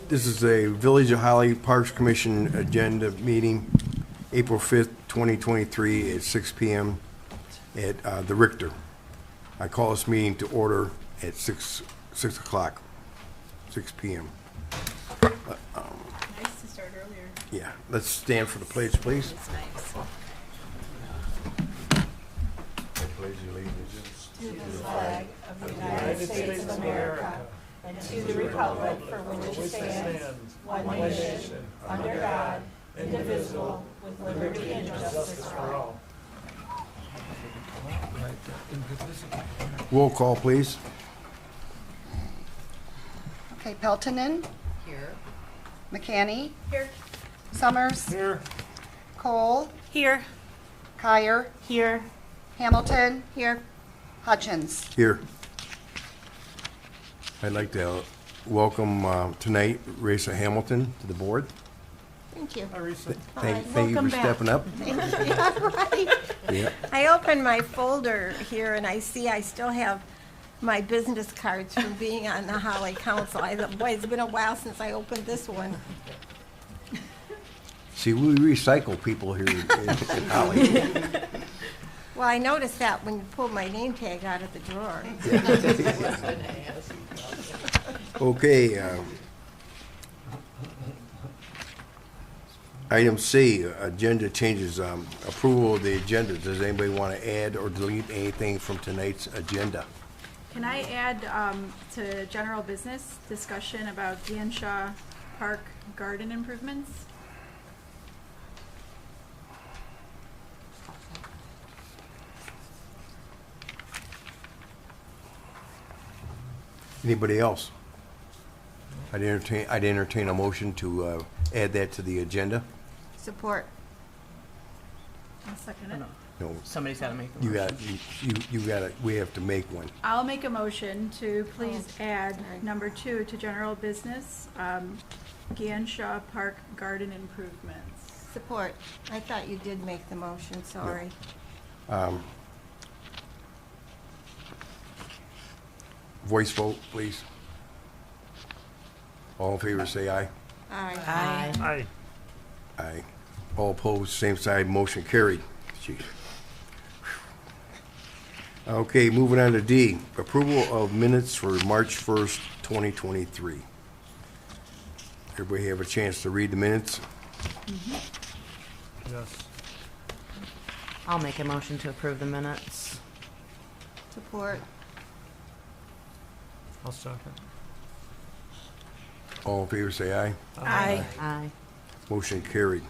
This is a Village of Holly Parks Commission agenda meeting, April 5th, 2023 at 6 p.m. at the Richter. I call this meeting to order at 6 o'clock, 6 p.m. Nice to start earlier. Yeah, let's stand for the pledge, please. It's nice. I pledge allegiance To the flag of the United States of America and to the republic for which it stands, one nation, under God, indivisible, with liberty and justice for all. Roll call, please. Okay, Peltonen. Here. McCanny. Here. Summers. Here. Cole. Here. Kyer. Here. Hamilton. Here. Hutchins. Here. I'd like to welcome tonight Raisa Hamilton to the board. Thank you. Hi, Risa. Thank you welcome for back. stepping up. Yeah, right. Yeah. I opened my folder here and I see I still have my business cards from being on the Holly Council. I thought, boy, it's been a while since I opened this one. See, we recycle people here in Holly. Well, I noticed that when you pulled my name tag out of the drawer. Okay. Item C, agenda changes. Approval of the agenda. Does anybody want to add or delete anything from tonight's agenda? Can I add to general business discussion about Gianshaw Park garden improvements? Anybody else? I'd entertain a motion to add that to the agenda. Support. I'll second it. No, Somebody's got to make the you motion. got, you got it. We have to make one. I'll make a motion to please Oh, add sorry. number 2 to general business, Gianshaw Park garden improvements. Support. I thought you did make the motion, sorry. Voice vote, please. All in favor, say aye. Aye. Hi. Aye. All opposed, same side, motion carried. Jeez. Okay, moving on to D, approval of minutes for March 1st, 2023. Everybody have a chance to read the minutes? Yes. I'll make a motion to approve the minutes. Support. I'll second. All in favor, say aye. Aye. Aye. Motion carried.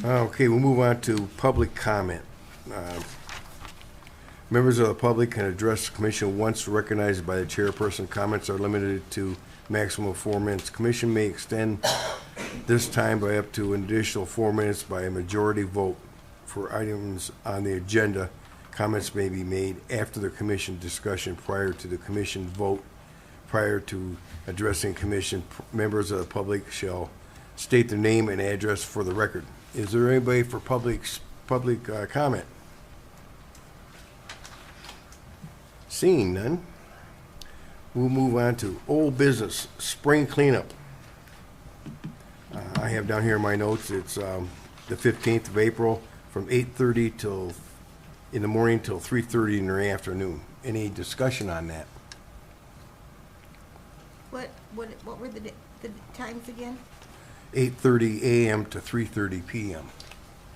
Okay, we'll move on to public comment. Members of the public can address the commission once recognized by the chairperson. Comments are limited to maximum of 4 minutes. Commission may extend this time by up to an additional 4 minutes by a majority vote. For items on the agenda, comments may be made after the commission discussion prior to the commission vote. Prior to addressing commission, members of the public shall state their name and address for the record. Is there anybody for public comment? Seeing none, we'll move on to old business, spring cleanup. I have down here in my notes, it's the 15th of April from 8:30 till in the morning till 3:30 in the afternoon. Any discussion on that? What were the times again? 8:30 a.m. to 3:30 p.m.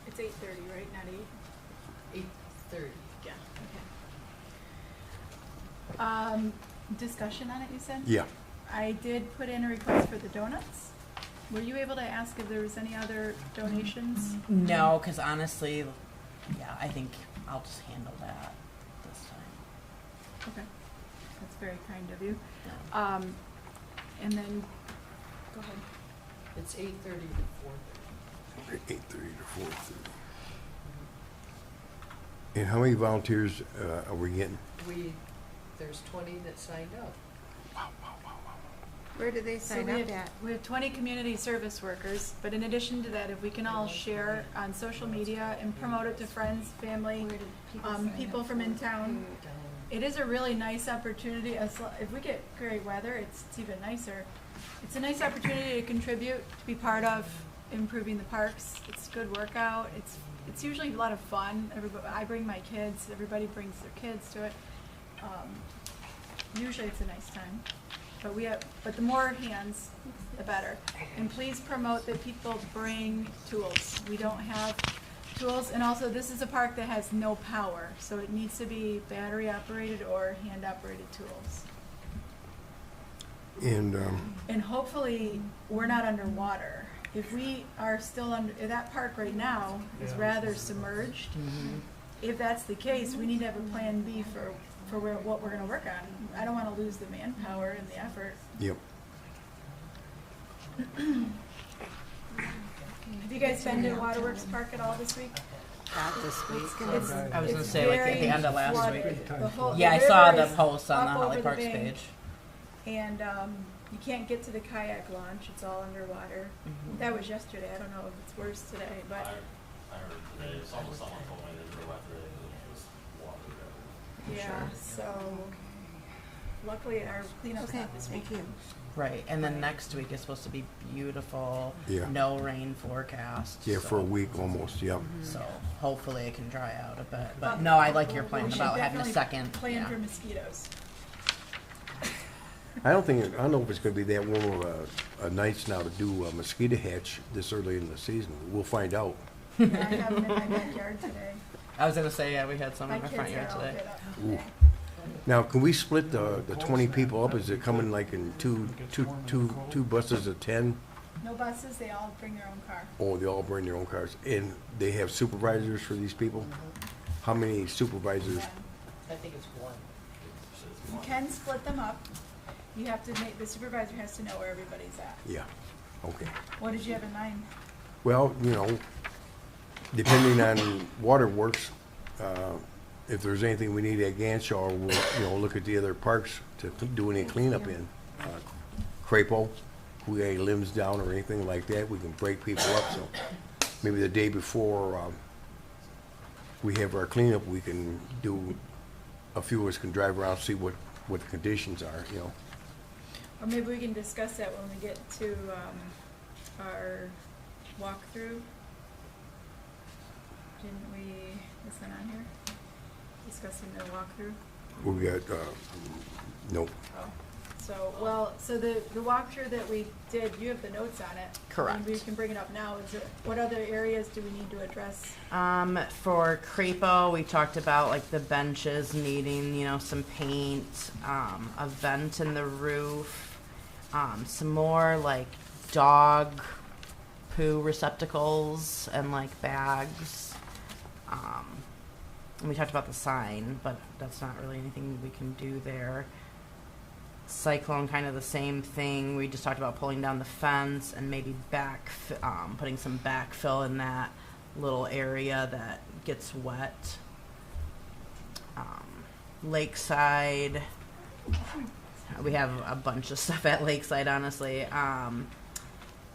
It's 8:30, right, not 8? 8:30. Yeah, okay. Discussion on it, you said? Yeah. I did put in a request for the donuts. Were you able to ask if there was any other donations? No, because honestly, yeah, I think I'll just handle that this time. Okay, that's very kind of you. And then, go ahead. It's 8:30 to 4:30. 8:30 to 4:30. And how many volunteers are we getting? There's 20 that signed up. Where do they So sign up at? we have 20 community service workers, but in addition to that, if we can all share on social media and promote it to friends, family, Where do people sign people up? from in town, it is a really nice opportunity. If we get great weather, it's even nicer. It's a nice opportunity to contribute, to be part of improving the parks. It's a good workout. It's usually a lot of fun. I bring my kids, everybody brings their kids to it. Usually it's a nice time. But the more hands, the better. And please promote that people bring tools. We don't have tools, and also this is a park that has no power, so it needs to be battery operated or hand operated tools. And hopefully, we're not underwater. If we are still that park right now is rather submerged. If that's the case, we need to have a plan B for what we're gonna work on. I don't wanna lose the manpower and the effort. yep. Have you guys been to Waterworks Park at all this week? Not this week. It's I was gonna it's say, like, at the very end of last flooded. week. The whole- Yeah, I the saw river the is post on the up Holly over Parks bank, page. And you can't get to the kayak launch, it's all underwater. That was yesterday, I don't know if it's worse today, but I heard today, someone told me that they left today, it was water everywhere. yeah, so luckily our cleanup's not this week. Right, and then next week is supposed to be beautiful, Yeah. no rain forecast. Yeah, for a so- week almost, yep. So hopefully it can dry out a bit, but no, I like your We plan should about having a definitely second, plan yeah. for mosquitoes. I don't know if it's gonna be that warm of a nights now to do a mosquito hatch this early in the season. We'll find out. Yeah, I have them in my backyard today. I was gonna say, yeah, we had some My in our kids front are yard all today. lit up Ooh. today. Now, can we split the 20 people up? Is it coming like in two buses of 10? No buses, they all bring their own car. Or they all bring their own cars? And they have supervisors for these people? How many supervisors? Yeah. I think it's one. You can split them up. You have to the supervisor has to know where everybody's at. Yeah, okay. What did you have in mind? Well, depending on Waterworks, if there's anything we need at Ganshaw, we'll, look at the other parks to do any cleanup in. Crapo, if we got any limbs down or anything like that, we can break people up, so maybe the day before, we have our cleanup, we can do, a few of us can drive around, see what the conditions are, Or maybe we can discuss that when we get to our walkthrough. Didn't we, is that on here? Discussing the walkthrough? We got, nope. Oh. So the walkthrough that we did, you have the notes on it. Correct. We can bring it up now. What other areas do we need to address? For Crapo, we talked about like the benches needing, some paint, a vent in the roof, some more like dog poo receptacles and like bags. And we talked about the sign, but that's not really anything we can do there. Cyclone, kind of the same thing. We just talked about pulling down the fence and maybe putting some backfill in that little area that gets wet. Lakeside, we have a bunch of stuff at Lakeside, honestly.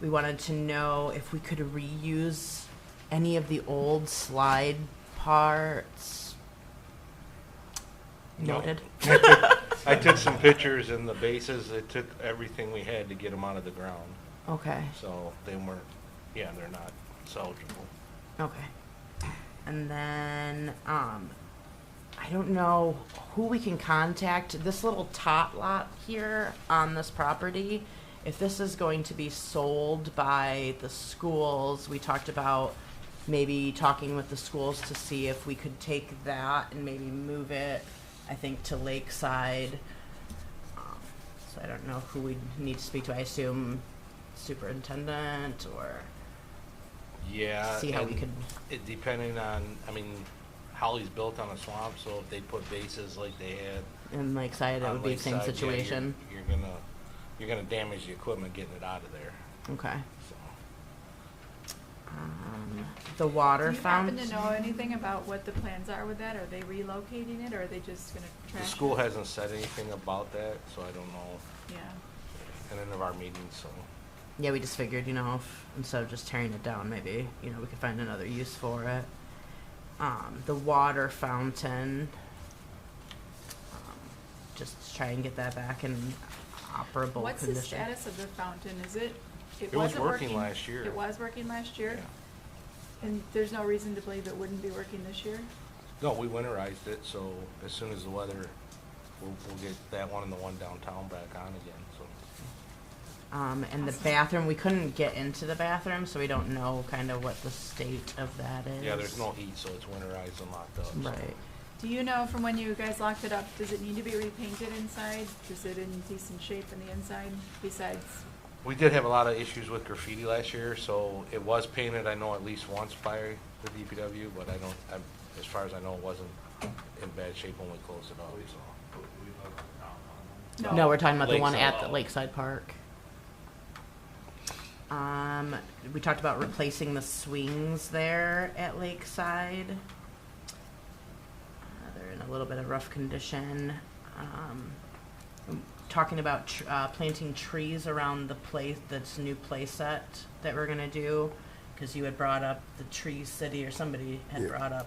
We wanted to know if we could reuse any of the old slide parts. No. Noted. I took some pictures and the bases, it took everything we had to get them out of the ground. Okay. So they weren't, they're not salvageable. Okay. And then, I don't know who we can contact. This little tot lot here on this property, if this is going to be sold by the schools, we talked about maybe talking with the schools to see if we could take that and maybe move it, I think, to Lakeside. So I don't know who we need to speak to. I assume superintendent or Yeah. see how we and could. It depending on, Holly's built on a swamp, so if they put bases like they had In Lakeside, it on would be the same Lakeside, yeah, situation. you're gonna damage the equipment getting it out of there, Okay. so. The water Do you happen fountain. to know anything about what the plans are with that? Are they relocating it, or are they just gonna trash it? The school hasn't said anything about that, so I don't know, Yeah. and then of our meetings, so. Yeah, we just figured, if instead of just tearing it down, maybe, we could find another use for it. The water fountain. Just try and get that back in operable What's the condition. status of the fountain? Is it, It was wasn't working last year. It was working last year? Yeah. And there's no reason to believe it wouldn't be working this year? No, we winterized it, so as soon as the weather, we'll get that one and the one downtown back on again, so. And the bathroom, we couldn't get into the bathroom, so we don't know kind of what the state of that is. Yeah, there's no heat, so it's winterized and locked up. so. Right. Do you know from when you guys locked it up, does it need to be repainted inside? Is it in decent shape in the inside besides? We did have a lot of issues with graffiti last year, so it was painted, I know, at least once by the DPW, but as far as I know, it wasn't in bad shape when we closed it off, so. No, we're talking about the one Lakeside. at the Lakeside Park. We talked about replacing the swings there at Lakeside. They're in a little bit of rough condition. Talking about planting trees around the place, this new play set that we're gonna do, because you had brought up the Tree City, or somebody had Yeah. brought up,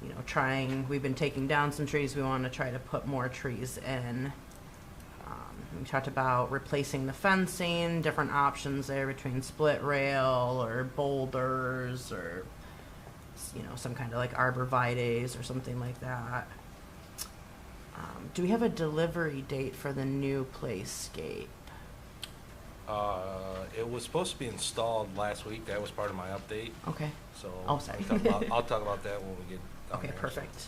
you know, we've been taking down some trees, we want to try to put more trees in. We talked about replacing the fencing, different options there between split rail or boulders or, you know, some kind of like arborvitaes or something like that. Do we have a delivery date for the new playscape? It was supposed to be installed last week, that was part of my update, Okay. so. Oh, sorry. I'll talk about that when we get down Okay, there, so. perfect.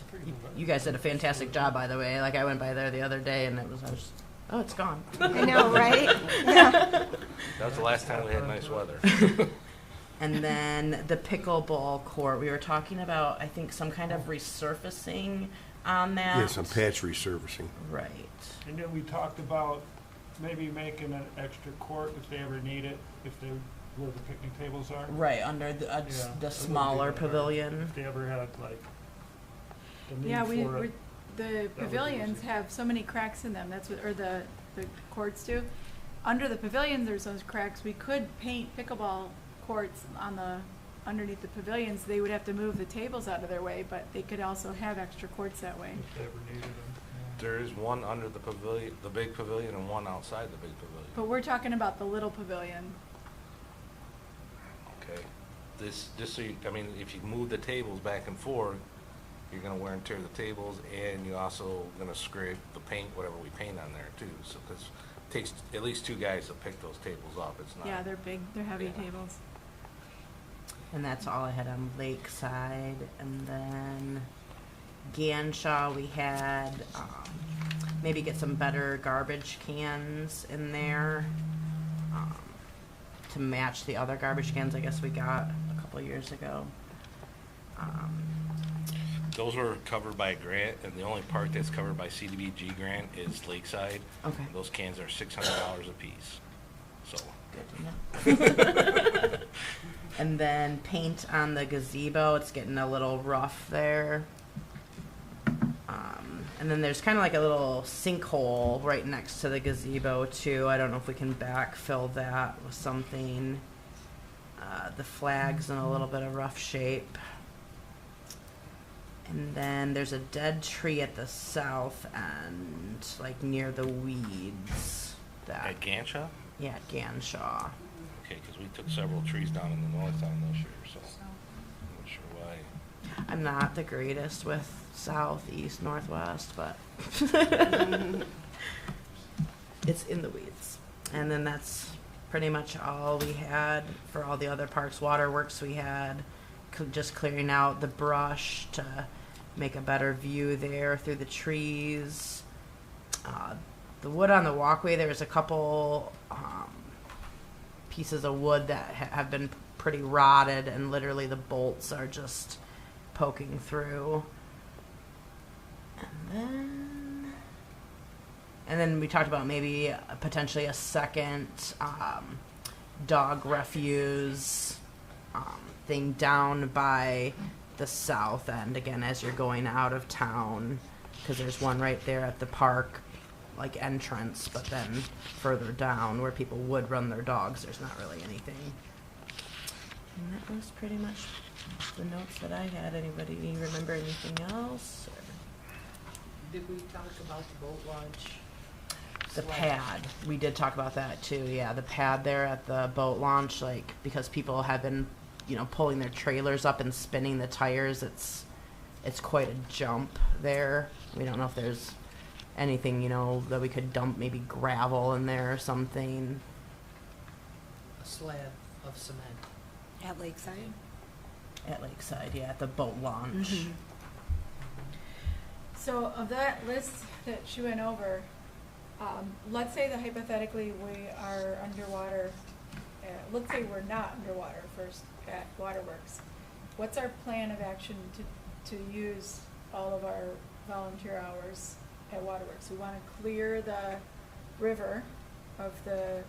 You guys did a fantastic job, by the way. Like, I went by there the other day and oh, it's gone. I know, right? Yeah. That was the last time we had nice weather. And then the pickleball court, we were talking about, I think, some kind of resurfacing on that. Yeah, some patch resurfacing. Right. And then we talked about maybe making an extra court if they ever need it, where the picnic tables are. Right, under the Yeah, it would be smaller better. pavilion. If they ever had like the need Yeah, for it. the be pavilions easy. have so many cracks in them, or the courts do. Under the pavilions, there's those cracks. We could paint pickleball courts underneath the pavilions. They would have to move the tables out of their way, but they could also have extra courts that way. If they ever needed them. There is one under the pavilion, the big pavilion, and one outside the big pavilion. But we're talking about the little pavilion. Okay, just so you, I mean, if you move the tables back and forth, you're gonna wear and tear the tables, and you're also gonna scrape the paint, whatever we paint on there too, so, 'cause it takes at least 2 guys to pick those tables up, it's not. Yeah, they're big, they're heavy Yeah. tables. And that's all I had on Lakeside. And then Ganshaw, we had maybe get some better garbage cans in there to match the other garbage cans I guess we got a couple years ago. Those were covered by a grant, and the only part that's covered by CDBG grant is Lakeside. Okay. Those cans are $600 a piece, so. Good to know. And then paint on the gazebo, it's getting a little rough there. And then there's kind of like a little sinkhole right next to the gazebo too. I don't know if we can backfill that with something. The flag's in a little bit of rough shape. And then there's a dead tree at the south end, like near the weeds. At Ganshaw? Yeah, at Ganshaw. Okay, because we took several trees down in the north end this year, so I'm not sure why. I'm not the greatest with south, east, northwest, but it's in the weeds. And then that's pretty much all we had for all the other parks. Waterworks, we had just clearing out the brush to make a better view there through the trees. The wood on the walkway, there's a couple pieces of wood that have been pretty rotted, and literally the bolts are just poking through. And then we talked about maybe potentially a second dog refuse thing down by the south end, again, as you're going out of town, because there's one right there at the park, like entrance, but then further down where people would run their dogs, there's not really anything. And that was pretty much the notes that I had. Anybody remember anything else? Did we talk about the boat launch? The pad, we did talk about that too, yeah, the pad there at the boat launch, like, because people have been, you know, pulling their trailers up and spinning the tires, it's quite a jump there. We don't know if there's anything, you know, that we could dump, maybe gravel in there or something. A slab of cement. At Lakeside? At Lakeside, yeah, at the boat launch. So of that list that she went over, let's say that hypothetically we are underwater, let's say we're not underwater first at Waterworks. What's our plan of action to use all of our volunteer hours at Waterworks? We want to clear the river of the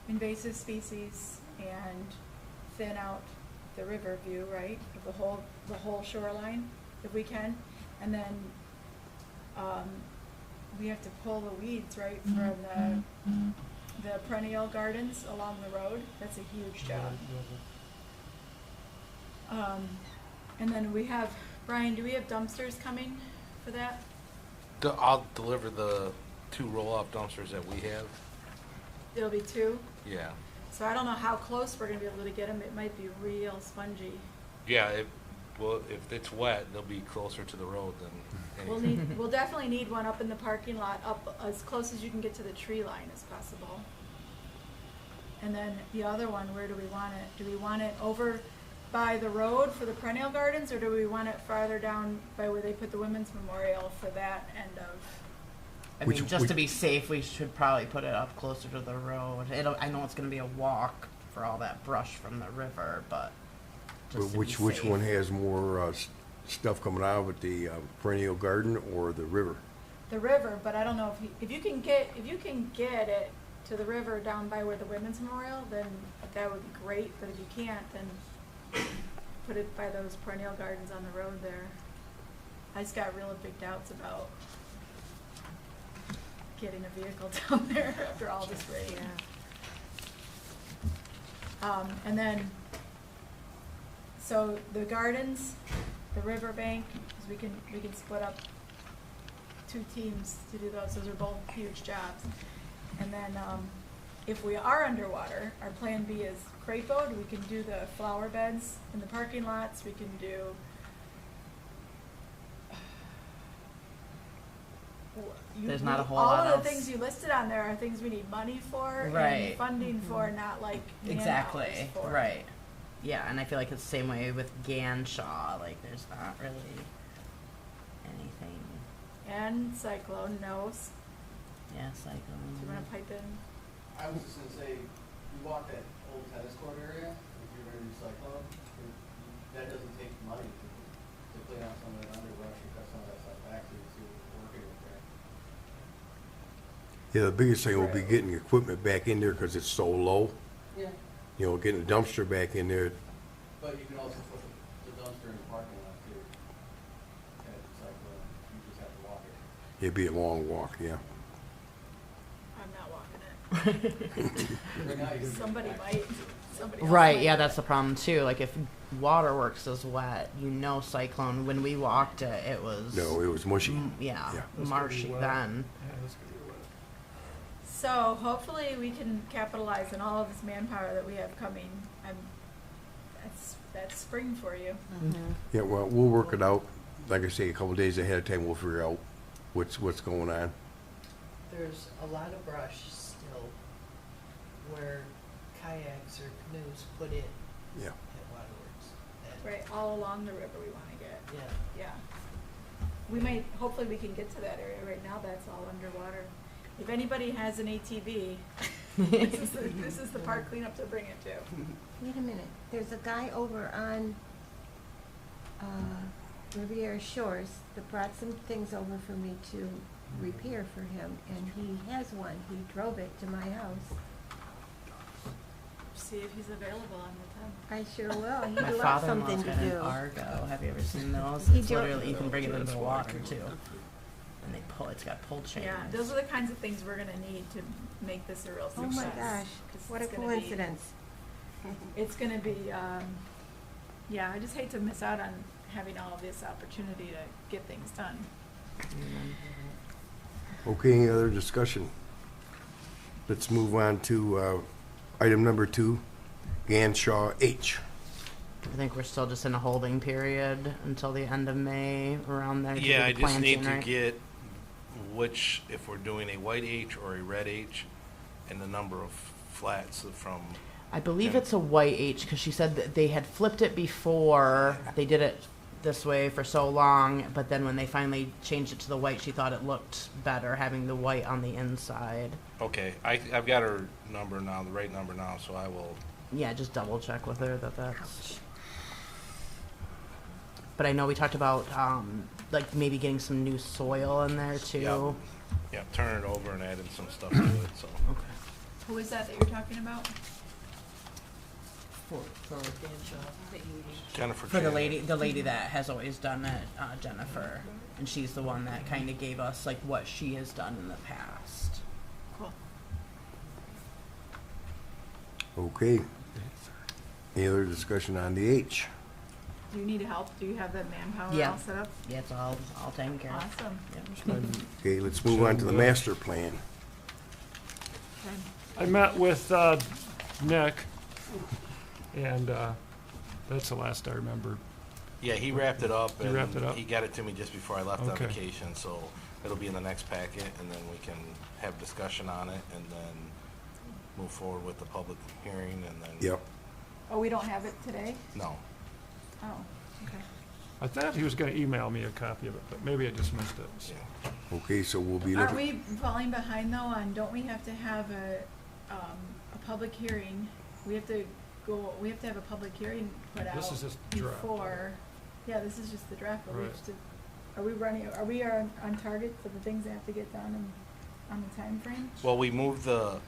invasive species and thin out the river view, right, of the whole shoreline, if we can, and then we have to pull the weeds, right, from the perennial gardens along the road. That's a huge job. And then we have, Brian, do we have dumpsters coming for that? I'll deliver the 2 roll-off dumpsters that we have. It'll be 2. Yeah. So I don't know how close we're gonna be able to get them. It might be real spongy. Yeah, well, if it's wet, they'll be closer to the road than anything. We'll definitely need one up in the parking lot, up as close as you can get to the tree line as possible. And then the other one, where do we want it? Do we want it over by the road for the perennial gardens, or do we want it farther down by where they put the women's memorial for that end of? I Which- mean, just which- to be safe, we should probably put it up closer to the road. I know it's gonna be a walk for all that brush from the river, but just to be Which safe. one has more stuff coming out of it, the perennial garden or the river? The river, but I don't know if you can get it to the river down by where the women's memorial, then that would be great, but if you can't, then put it by those perennial gardens on the road there. I just got real big doubts about getting a vehicle down there after all this rain. And then, so the gardens, the riverbank, 'cause we can split up 2 teams to do those. Those are both huge jobs. And then, if we are underwater, our plan B is crate boat. We can do the flower beds in the parking lots. We can do There's not a whole all lot of else. the things you listed on there are things we need money for Right. and funding for, not like Exactly, man-hours for. right. Yeah, and I feel like it's the same way with Ganshaw, like there's not really anything. And Cyclone knows. Yeah, it's like, Do you want to pipe in? I was just gonna say, you walk that old tennis court area, if you're gonna do cyclone, that doesn't take money to clean out some of that underbrush and cut some of that stuff back to working with there. Yeah, the biggest thing will be getting equipment back in there because it's so low. Yeah. You know, getting the dumpster back in there. But you can also put the dumpster in the parking lot too. At cyclone, you just have to walk it. It'd be a long walk, yeah. I'm not walking it. Right now, you can- Somebody might. Somebody else right, might. yeah, that's the problem too. Like if Waterworks is wet, Cyclone, when we walked it, it was, No, it was mushy. yeah, Yeah. marshy then. So hopefully we can capitalize on all of this manpower that we have coming. That's spring for you. Yeah, well, we'll work it out. Like I say, a couple days ahead of time, we'll figure out what's going on. There's a lot of brush still where kayaks or canoes put in Yeah. at Waterworks. And- Right, all along the river we want to get. Yeah. Yeah. Hopefully we can get to that area. Right now, that's all underwater. If anybody has an ATV, this is the park cleanup to bring it to. Wait a minute, there's a guy over on, Riviera Shores that brought some things over for me to repair for him, and he has one, he drove it to my house. See if he's available on the 10th. I sure will, My he'd love father-in-law's something got to an do. Argo. Have you ever seen those? He It's drove- literally, you can bring it into the water too. And they pull, it's got pull chains. Yeah, those are the kinds of things we're gonna need to make this a real Oh success. my gosh, 'Cause what a it's gonna be- coincidence. It's gonna be, yeah, I just hate to miss out on having all of this opportunity to get things done. Okay, any other discussion? Let's move on to item number 2, Ganshaw H. I think we're still just in a holding period until the end of May, around there. to do Yeah, the I just planting, need to right? get which, if we're doing a white H or a red H, and the number of flats from, I believe Yeah. it's a white H, because she said that they had flipped it before. They did it this way for so long, but then when they finally changed it to the white, she thought it looked better having the white on the inside. okay, I've got her number now, the right number now, so I will, Yeah, just double check with her that that's. But I know we talked about like maybe getting some new soil in there too. yeah, turn it over and add in some stuff to it, so. Okay. Who is that you're talking about? Jennifer For the Chandler. lady that has always done it, Jennifer, and she's the one that kind of gave us like what she has done in the past. Cool. Okay. Any other discussion on the H? Do you need help? Do you have that manpower Yeah. all set up? Yeah, it's all taken care of. Awesome. Yeah. Okay, let's move on to the master plan. Okay. I met with Nick, and that's the last I remember. Yeah, he wrapped it up. He wrapped it and up? He got it to me just before I left on Okay. vacation, so it'll be in the next packet, and then we can have discussion on it, and then move forward with the public hearing, and then. Yep. Oh, we don't have it today? No. Oh, okay. I thought he was gonna email me a copy of it, but maybe I just missed it. so. Yeah. Okay, so we'll be Aren't looking, we falling behind though on, don't we have to have a public hearing? We have to have a public hearing put out This is just draft. before. Yeah, this is just the draft, but we Right. have to, are we on target for the things that have to get done and on the time frame? Well, we moved the,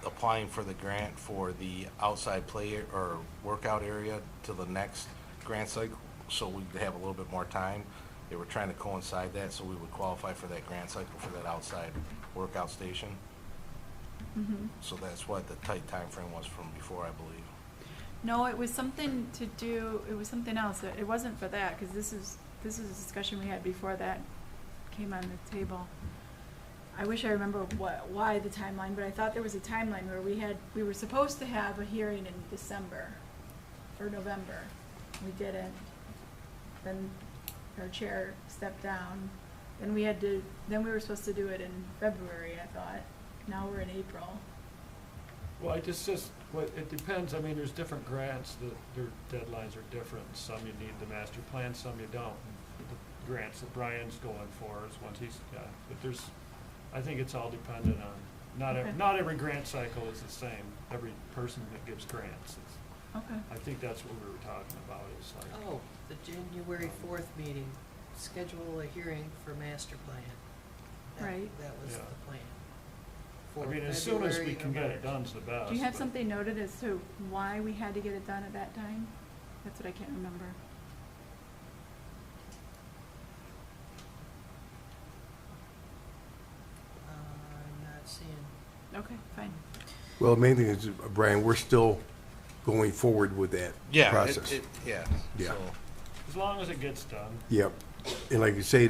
applying for the grant for the outside play or workout area to the next grant cycle, so we'd have a little bit more time. They were trying to coincide that, so we would qualify for that grant cycle for that outside workout station. Mm-hmm. So that's what the tight time frame was from before, I believe. No, it was something to do, it was something else. It wasn't for that, because this is a discussion we had before that came on the table. I wish I remember why the timeline, but I thought there was a timeline where we were supposed to have a hearing in December or November. We didn't. Then our chair stepped down. Then we were supposed to do it in February, I thought. Now we're in April. Well, it depends, I mean, there's different grants, their deadlines are different. Some you need the master plan, some you don't. The grants that Brian's going for is ones he's got, but I think it's all dependent on, Okay. not every grant cycle is the same, every person that gives grants. Okay. I think that's what we were talking about, is like, Oh, the January 4th meeting, schedule a hearing for master plan. Right. That was Yeah. the plan. I For mean, as soon as we February can or get it March. done's the best. Do you have but- something noted as to why we had to get it done at that time? That's what I can't remember. I'm not seeing. Okay, fine. well, the main thing is, Brian, we're still going forward with that Yeah, process. yeah. Yeah. So, As long as it gets done. Yep. And like you say,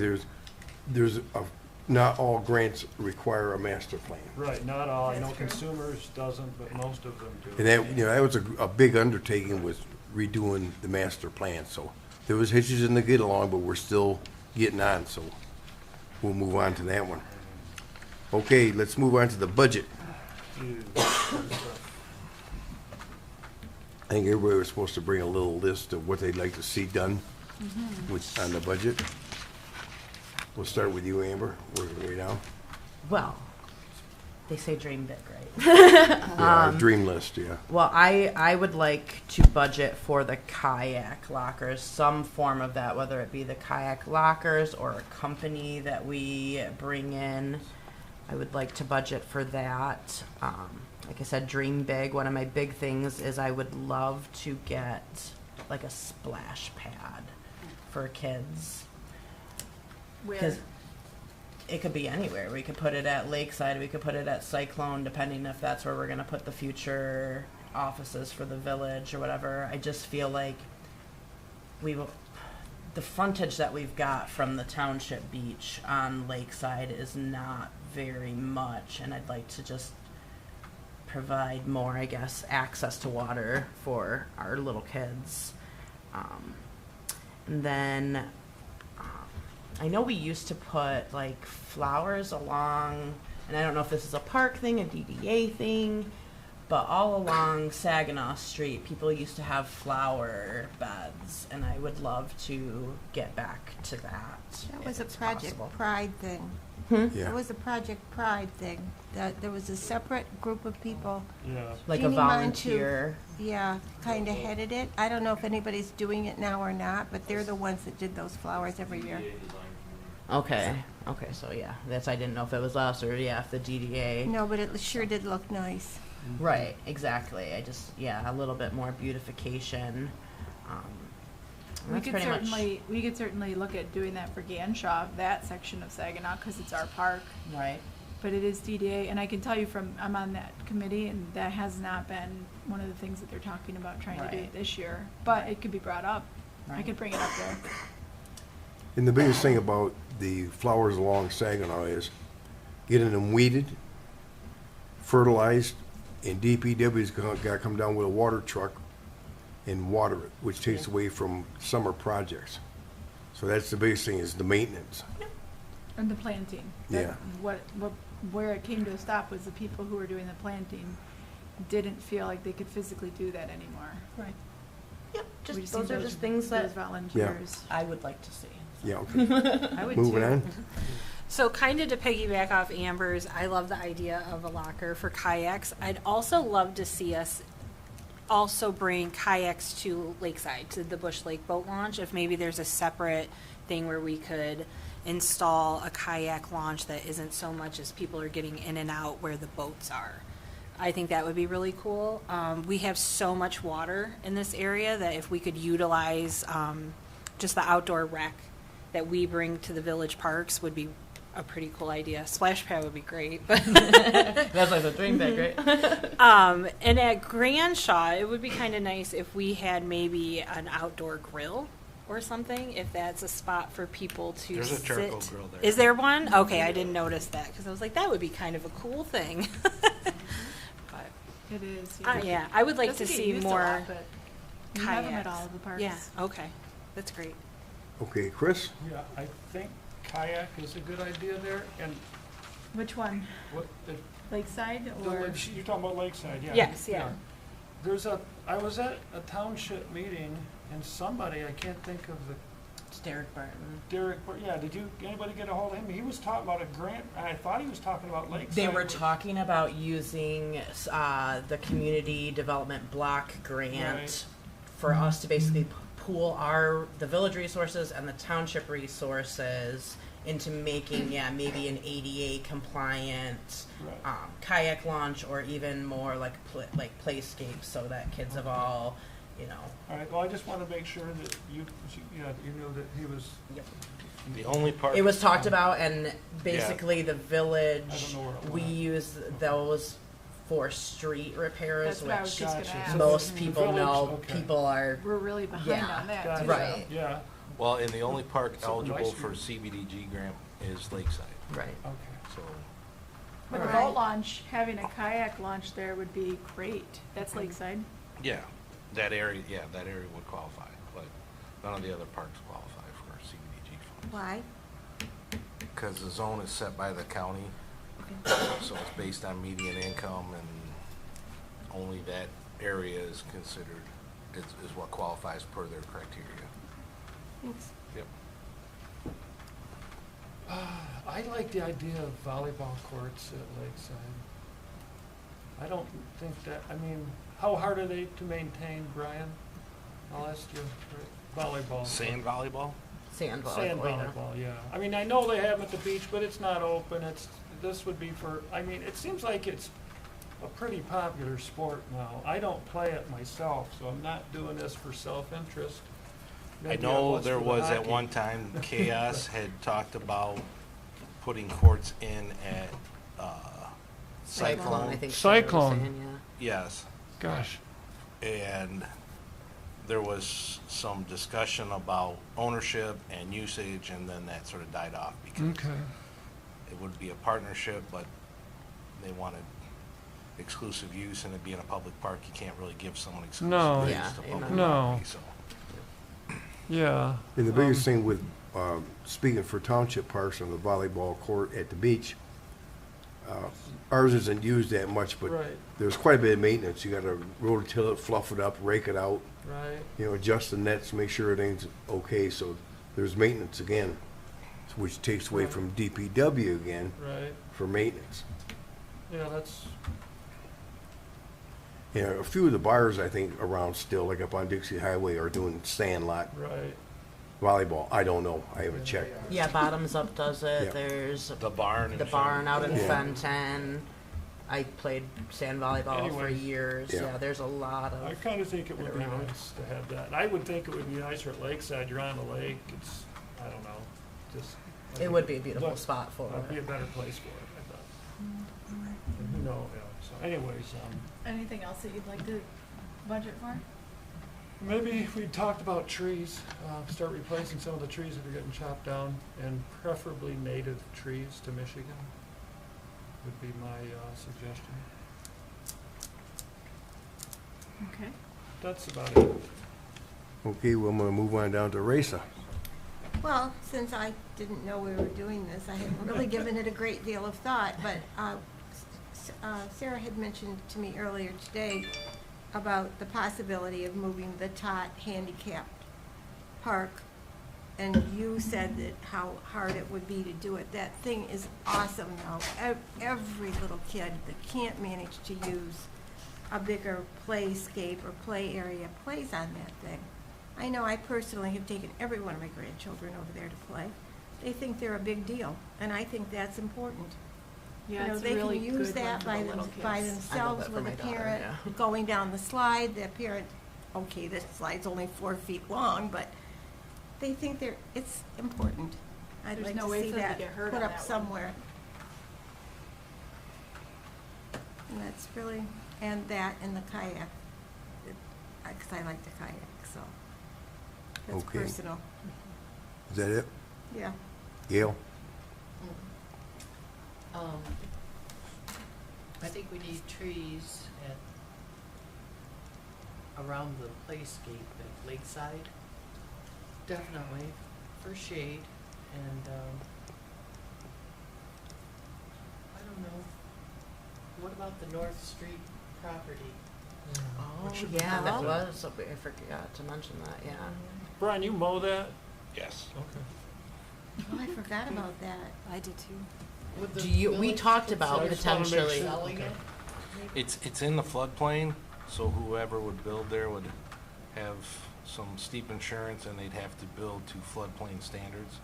not all grants require a master plan. Right, not all, I know That's true. consumers doesn't, but most of them do. And that was a big undertaking, was redoing the master plan, so there was hitches in the get along, but we're still getting on, so we'll move on to that one. Okay, let's move on to the budget. I think everybody was supposed to bring a little list of what they'd like to see done on the budget. We'll start with you, Amber, working our way down. Well, they say dream big, right? Yeah, our dream list, yeah. Well, I would like to budget for the kayak lockers, some form of that, whether it be the kayak lockers or a company that we bring in. I would like to budget for that. Like I said, dream big. One of my big things is I would love to get like a splash pad for kids. Where? Because it could be anywhere. We could put it at Lakeside. We could put it at Cyclone, depending if that's where we're going to put the future offices for the village or whatever. I just feel like the frontage that we've got from the township beach on Lakeside is not very much, and I'd like to just provide more, I guess, access to water for our little kids. And then I know we used to put like flowers along, and I don't know if this is a park thing, a DDA thing, but all along Saginaw Street, people used to have flower beds, and I would love to get back to that. That if was a it's Project possible. Pride thing. Yeah. It was a Project Pride thing. That there was a separate group of people. Yeah. Like a Jeannie Montu, volunteer. Yeah, kind of headed it. I don't know if anybody's doing it now or not, but they're the ones that did those flowers every year. Okay. Okay. So yeah, I didn't know if it was us or if the DDA. No, but it sure did look nice. Right. Exactly. A little bit more beautification. We That's could pretty much certainly look at doing that for Ganshaw, that section of Saginaw, because it's our park. right. But it is DDA, and I can tell you I'm on that committee, and that has not been one of the things that they're talking about trying to do Right. this year. But it could be brought up. I Right. could bring it up there. And the biggest thing about the flowers along Saginaw is getting them weeded, fertilized, and DPW's got to come down with a water truck and water it, which takes away from summer projects. So that's the biggest thing, is the maintenance. And the planting. Yeah. Where it came to a stop was the people who were doing the planting didn't feel like they could physically do that anymore. Right. Yep. We Just need those are those- just things those that volunteers. I would like to see. Yeah, okay. I would Moving too. on. So kind of to piggyback off Amber's, I love the idea of a locker for kayaks. I'd also love to see us also bring kayaks to Lakeside, to the Bush Lake boat launch. If maybe there's a separate thing where we could install a kayak launch that isn't so much as people are getting in and out where the boats are. I think that would be really cool. We have so much water in this area that if we could utilize just the outdoor rec that we bring to the village parks would be a pretty cool idea. Splash pad would be great. But That's like the dream bag, right? and at Granshaw, it would be kind of nice if we had maybe an outdoor grill or something, if that's a spot for people to There's a sit. charcoal grill there. Is there one? Okay, I didn't notice that because I was like, that would be kind of a cool thing. But It is. yeah, I would like Doesn't to get see used a more lot, but we have them at kayaks. all of the parks. Yeah, okay, that's great. Okay, Chris? Yeah, I think kayak is a good idea there, and Which one? what, Lakeside the or? you're talking about Lakeside, yeah. Yes, yeah. I was at a township meeting, and somebody, I can't think of the, It's Derek Barton. anybody get a hold of him? He was talking about a grant, and I thought he was talking about Lakeside. They were but- talking about using the community development block grant Right. for us to basically pool the village resources and the township resources into making, maybe an ADA compliant Right. kayak launch, or even more like playscapes, so that kids of all, All right, well, I just want to make sure that you knew that he was, The only part. It was talked about, and basically the I village, don't know where it we went. use those for street repairs, That's what I was which just gonna Gotcha. ask. most The people village, know okay. people are. We're really behind Yeah. on that. Gotcha. too. Right. Yeah, Well, and the only park Something eligible nice for for- CBDG grant is Lakeside, Right. okay. so. But the Right. boat launch, having a kayak launch there would be great. That's Lakeside. Yeah, that area would qualify, but none of the other parks qualify for CBDG funds. Why? Because the zone is set by the county, so it's based on median income, and only that area is considered, is what qualifies per their criteria. Thanks. Yep. I like the idea of volleyball courts at Lakeside. I don't think that, how hard are they to maintain, Brian? I'll ask you, volleyball. Sand volleyball? Sand volleyball. Sand yeah. volleyball, yeah. I know they have them at the beach, but it's not open, this would be for, it seems like it's a pretty popular sport now. I don't play it myself, so I'm not doing this for self-interest. I Maybe know was there for the was at hockey. one time, Chaos had talked about putting courts in at, Cyclone, I Cyclone. think. Sarah was Cyclone. saying, Yes, Gosh, and there was some discussion about ownership and usage, and then that sort of died off because Okay. it would be a partnership, but they wanted exclusive use, and it being a public park, you can't really give someone exclusive No. use Yeah, to public amen. No. property, so. Yeah. And the biggest thing with, speaking for township parks and the volleyball court at the beach, ours isn't used that much, but Right. there's quite a bit of maintenance. You gotta rototill it, fluff it up, rake it out, Right. you know, adjust the nets, make sure everything's okay, so there's maintenance again, which takes away from DPW again Right. for maintenance. Yeah, that's, You know, a few of the bars, I think, around still, like up on Dixie Highway, are doing sandlot right. volleyball. I don't know, I haven't checked. Yeah, Bottoms Up does it. Yeah. There's The barn. in the barn out in Yeah. Fenton. I played sand volleyball for Anyways. years. Yeah. Yeah, there's a lot I of. kind of think it would be around. nice to have that. And I would think it would be nicer at Lakeside. You're on the lake. It's, I don't know, just. I It think would be a beautiful look, spot for It'd be a it. better place for it, I thought. And who knows, yeah. So anyways, Anything else that you'd like to budget for? maybe we talked about trees, start replacing some of the trees that are getting chopped down, and preferably native trees to Michigan would be my suggestion. Okay. That's about it. Okay, well, I'm gonna move on down to Raisa. Well, since I didn't know we were doing this, I hadn't really given it a great deal of thought, but Sarah had mentioned to me earlier today about the possibility of moving the Tot handicapped park, and you said that how hard it would be to do it. That thing is awesome now. Every little kid that can't manage to use a bigger playscape or play area plays on that thing. I know I personally have taken every one of my grandchildren over there to play. They think they're a big deal, and I think that's important. Yeah, You know, it's a they really can good use one that for by the little by kids. themselves for with my a daughter, parent yeah. going down the slide. The parent, okay, this slide's only 4 feet long, but they think it's important. I'd There's like no to way see for them to that get hurt put on up that one. somewhere. And that's really, and that and the kayak, because I like to kayak, so that's Okay. personal, Is that it? yeah. Gail? I think we need trees around the playscape at Lakeside. Definitely, for shade, and, I don't know. What about the North Street property? Oh, What should we yeah, do that with was. I forgot to mention that. Yeah. Brian, you mow that? Yes. Okay. Oh, I forgot about that. I did too. Would the Do you? We village talked consider about I just wanna make potentially. sure- selling Okay. it? It's in the floodplain, so whoever would build there would have some steep insurance, and they'd have to build to floodplain standards.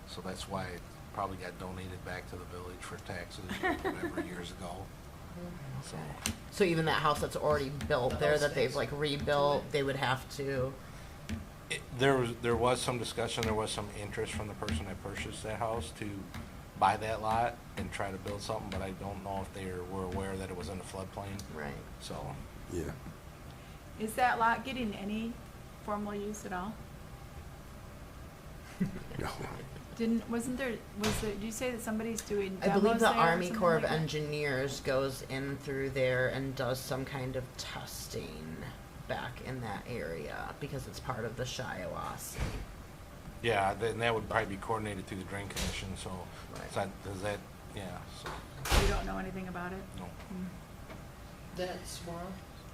So that's why it probably got donated back to the village for taxes or whatever years ago. So, So even that house that's already built The there, house that they've next like to rebuilt, it. they would have to. there was some discussion, there was some interest from the person that purchased that house to buy that lot and try to build something, but I don't know if they were aware that it was in the floodplain, Right. so. Yeah. Is that lot getting any formal use at all? No. Did you say that somebody's doing I demos believe the there or Army something Corps of like that? Engineers goes in through there and does some kind of testing back in that area because it's part of the Shiawassee. Yeah, then that would probably be coordinated through the Drain Commission, so, Right. it's not, does that, yeah, so, You don't know anything about it? no. That swamp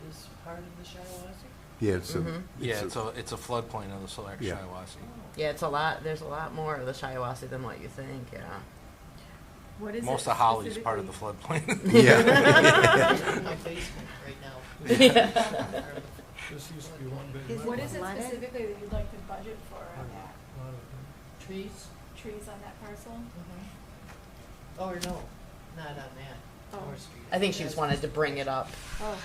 is part of the Shiawassee? Yeah, it's a. Mhm. Yeah, it's a floodplain of the Select Yeah. Shiawassee. Yeah, it's a lot. There's a lot more of the Shiawassee than what you think. Yeah. What is it Most of Holly's part of the specifically? floodplain. Yeah. It's in my basement right now. This used to be one big Is mess. What is it Flooded? specifically that you'd like to budget for on that? Lot of Trees? Trees on that parcel? Or no, not on that, Oh. North Street. I think she just wanted to bring it up. Oh,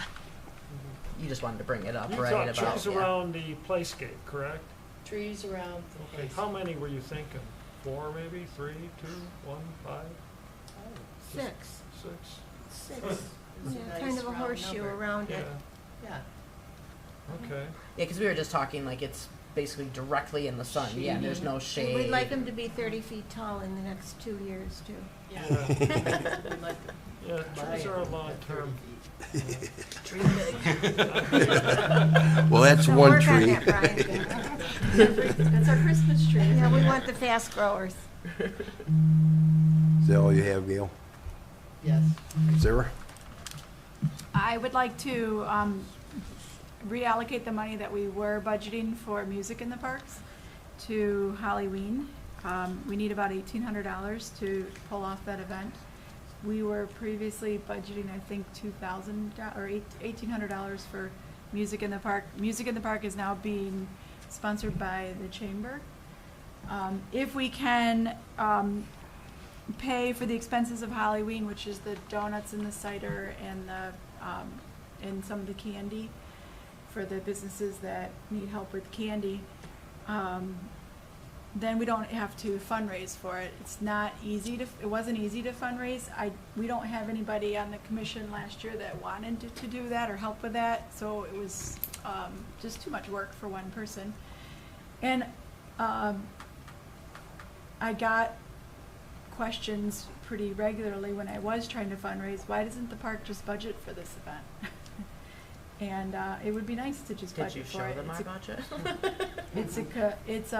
You just wanted to bring it up, You right? talked About trees yeah. around the playscape, correct? Trees around the Okay, place. how many were you thinking? 4 maybe? 3, 2, 1, 5, 6. 6? Six. It's a Yeah, nice kind of a round horseshoe number. around Yeah. it. Yeah, Okay. Yeah, because we were just talking like it's basically directly in the sun. Yeah, there's no shade. We'd like them to be 30 feet tall in the next 2 years, too. Yeah. We'd like to Yeah, buy trees it are a for long-term. 30 feet. Tree big. Well, that's So one work on tree. that, Brian. That's our Christmas tree. Yeah, we want the fast growers. Is that all you have, Gail? Yes. Sarah? I would like to reallocate the money that we were budgeting for music in the parks to Halloween. We need about $1,800 to pull off that event. We were previously budgeting, I think, $2,000 or $1,800 for music in the park. Music in the park is now being sponsored by the chamber. If we can pay for the expenses of Halloween, which is the donuts and the cider and the and some of the candy for the businesses that need help with candy, then we don't have to fundraise for it. It's not easy to, it wasn't easy to fundraise. We don't have anybody on the commission last year that wanted to do that or help with that, so it was just too much work for one person. And I got questions pretty regularly when I was trying to fundraise, why doesn't the park just budget for this event? And it would be nice to just Did budget you for show it. them our budget? It's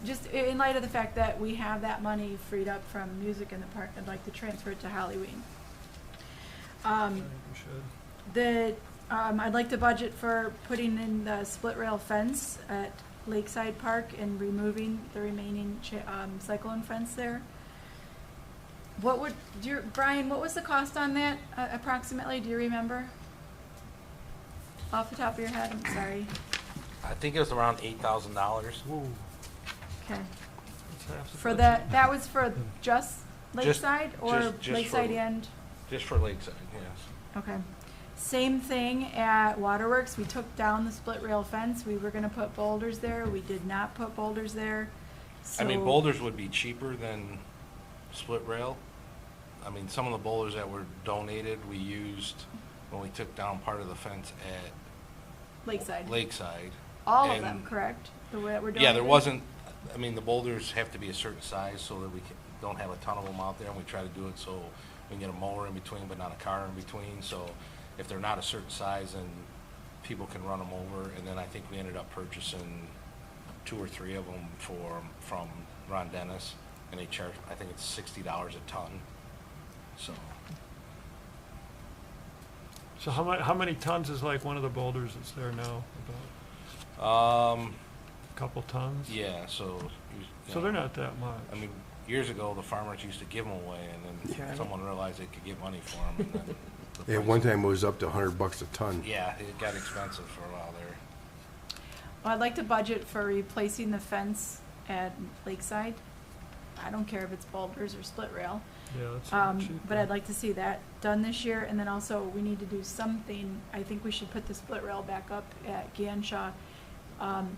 just in light of the fact that we have that money freed up from music in the park, I'd like to transfer it to Halloween. I think we should. I'd like to budget for putting in the split rail fence at Lakeside Park and removing the remaining cyclone fence there. Brian, what was the cost on that approximately? Do you remember? Off the top of your head, I'm sorry. I think it was around $8,000. Whoa, Okay. that's half the For budget. that was for just Lakeside or just Lakeside for- and? Just for Lakeside, yes. Okay. Same thing at Waterworks. We took down the split rail fence. We were gonna put boulders there. We did not put boulders there. I mean, So- boulders would be cheaper than split rail. I mean, some of the boulders that were donated, we used when we took down part of the fence at Lakeside. Lakeside. All of and- them, correct? The way that we're doing Yeah, there wasn't, I mean, the boulders have to be a certain size so that we don't have a ton of them out there, and we try to do it so we can get a mower in between, but not a car in between, so if they're not a certain size, then people can run them over, and then I think we ended up purchasing 2 or 3 of them from Ron Dennis, and they charge, I think it's $60 a ton, so. So how many tons is like one of the boulders that's there now? About a couple tons? Yeah, so. So they're not that much. I mean, years ago, the farmers used to give them away, and then Right. someone realized they could get money for them, and then. the At price- one time, it was up to $100 a ton. Yeah, it got expensive for a while there. Well, I'd like to budget for replacing the fence at Lakeside. I don't care if it's boulders or split rail. Yeah, that's cheap. But I'd like to see that done this year, and then also we need to do something, I think we should put the split rail back up at Ganshaw.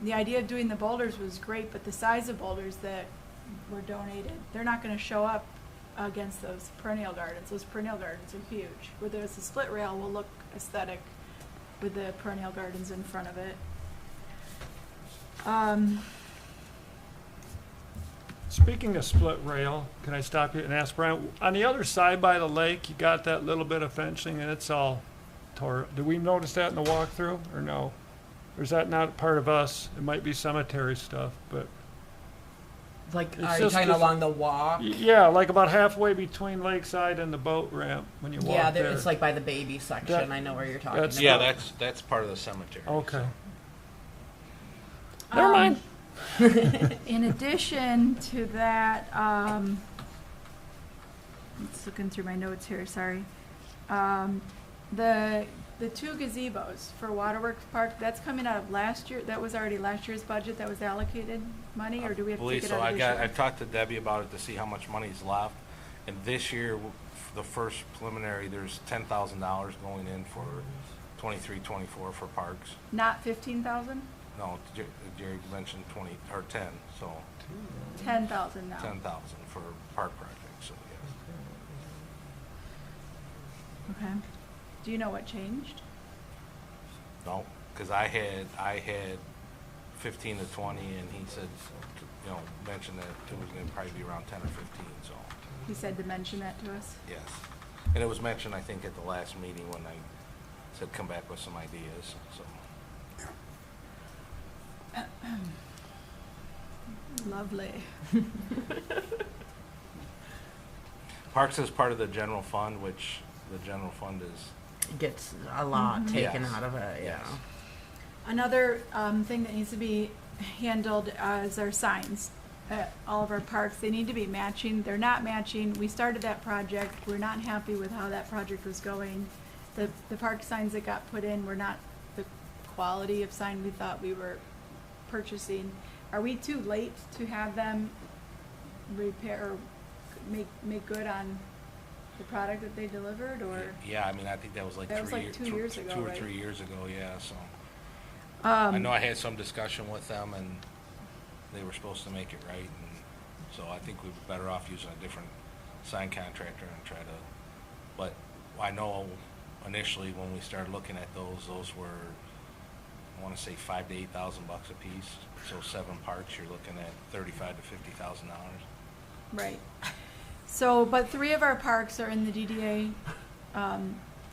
The idea of doing the boulders was great, but the size of boulders that were donated, they're not gonna show up against those perennial gardens. Those perennial gardens are huge. Where there's a split rail will look aesthetic with the perennial gardens in front of it. Speaking of split rail, can I stop you and ask Brian, on the other side by the lake, you got that little bit of fencing and it's all tore. Did we notice that in the walkthrough or no? Or is that not part of us? It might be cemetery stuff, but Like, It's are you just talking this- along the walk? yeah, like about halfway between Lakeside and the boat ramp when you walk Yeah, there. it's like by the baby section. I know where you're talking that's- about. Yeah, that's part of the cemetery. Okay. Never mind. In addition to that, just looking through my notes here, sorry. The 2 gazebos for Waterworks Park, that's coming out of last year, that was already last year's budget that was allocated money, or do we have to take Believe it so. out of this year? I talked to Debbie about it to see how much money's left. And this year, the first preliminary, there's $10,000 going in for 23, 24 for parks. Not 15,000? No, Jerry mentioned 20, or 10, so 10,000 now. 10,000 for park projects, so yes. Okay. Do you know what changed? No, Cause I had 15 to 20 and he said, you know, mentioned that it was gonna probably be around 10 or 15, so, He said to mention that to us. yes. And it was mentioned, I think, at the last meeting when I said come back with some ideas, so. Lovely. Parks is part of the general fund, which the general fund is, Gets a lot taken Yes. out of it, yeah. Yes. Another thing that needs to be handled is our signs at all of our parks. They need to be matching. They're not matching. We started that project. We're not happy with how that project was going. The park signs that got put in were not the quality of sign we thought we were purchasing. Are we too late to have them repair or make good on the product that they delivered, or? yeah, I mean, I think that was like That was like 2 years ago, 2 or right? 3 years ago, yeah, so. I know I had some discussion with them and they were supposed to make it right, and so I think we'd be better off using a different sign contractor and try to, but I know initially when we started looking at those were, I wanna say $5,000 to $8,000 a piece, so 7 parts, you're looking at $35,000 to $50,000. Right. So, but 3 of our parks are in the DDA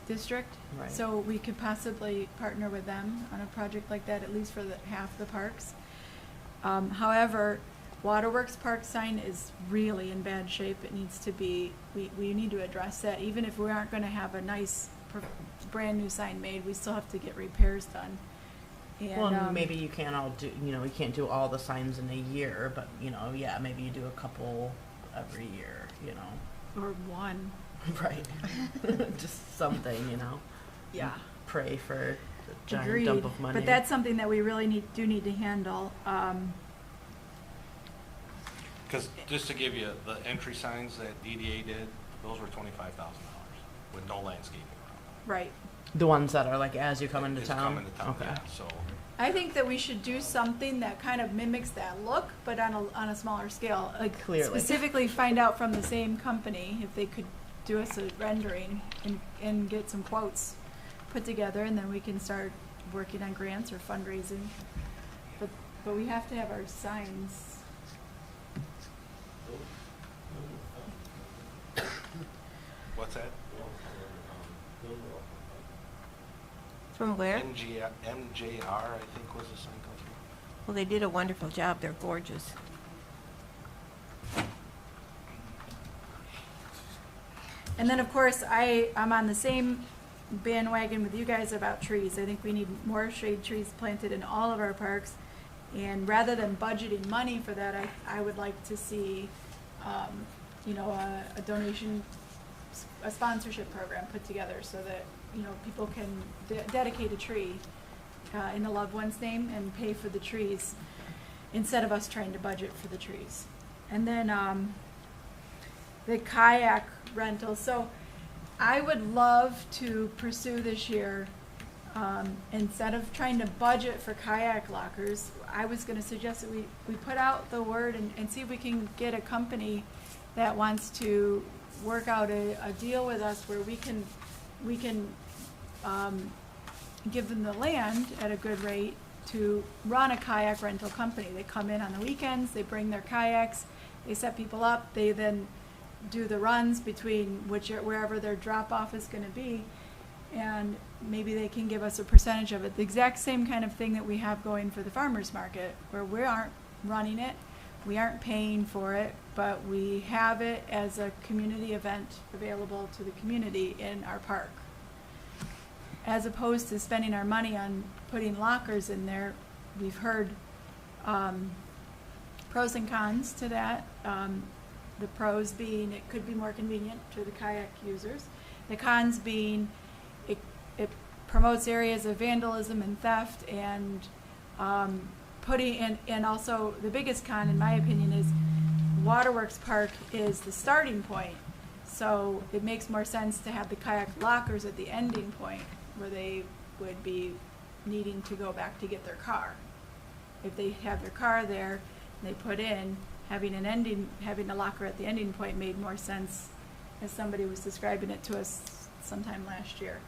district. Right. So we could possibly partner with them on a project like that, at least for half the parks. However, Waterworks Park sign is really in bad shape. It needs to be, we need to address that. Even if we aren't gonna have a nice, brand new sign made, we still have to get repairs done. And, Well, maybe you can't all do, you know, you can't do all the signs in a year, but, you know, yeah, maybe you do a couple every year, you know. or one. Right. Just something, you know. Yeah. Pray for a giant Agreed. dump of money. But that's something that we really need to handle. Cause just to give you, the entry signs that DDA did, those were $25,000 with no landscaping around them. Right. The ones that are like as you come into It's town? coming to town, Okay. yeah, so, I think that we should do something that kind of mimics that look, but on a smaller scale. Like Clearly. specifically find out from the same company if they could do us a rendering and get some quotes put together, and then we can start working on grants or fundraising. But we have to have our signs. what's that? From where? MJR, I think was the sign company. Well, they did a wonderful job. They're gorgeous. And then, of course, I'm on the same bandwagon with you guys about trees. I think we need more shade trees planted in all of our parks. And rather than budgeting money for that, I would like to see, you know, a donation, a sponsorship program put together so that, you know, people can dedicate a tree in a loved one's name and pay for the trees instead of us trying to budget for the trees. And then the kayak rental. So I would love to pursue this year, instead of trying to budget for kayak lockers, I was going to suggest that we put out the word and see if we can get a company that wants to work out a deal with us where we can give them the land at a good rate to run a kayak rental company. They come in on the weekends, they bring their kayaks, they set people up, they then do the runs between wherever their drop-off is going to be, and maybe they can give us a percentage of it. The exact same kind of thing that we have going for the farmers market, where we aren't running it, we aren't paying for it, but we have it as a community event available to the community in our park. As opposed to spending our money on putting lockers in there, we've heard pros and cons to that. The pros being it could be more convenient to the kayak users. The cons being it promotes areas of vandalism and theft, and and also the biggest con, in my opinion, is Waterworks Park is the starting point. So it makes more sense to have the kayak lockers at the ending point where they would be needing to go back to get their car. If they have their car there and they put in, having a locker at the ending point made more sense, as somebody was describing it to us sometime last year.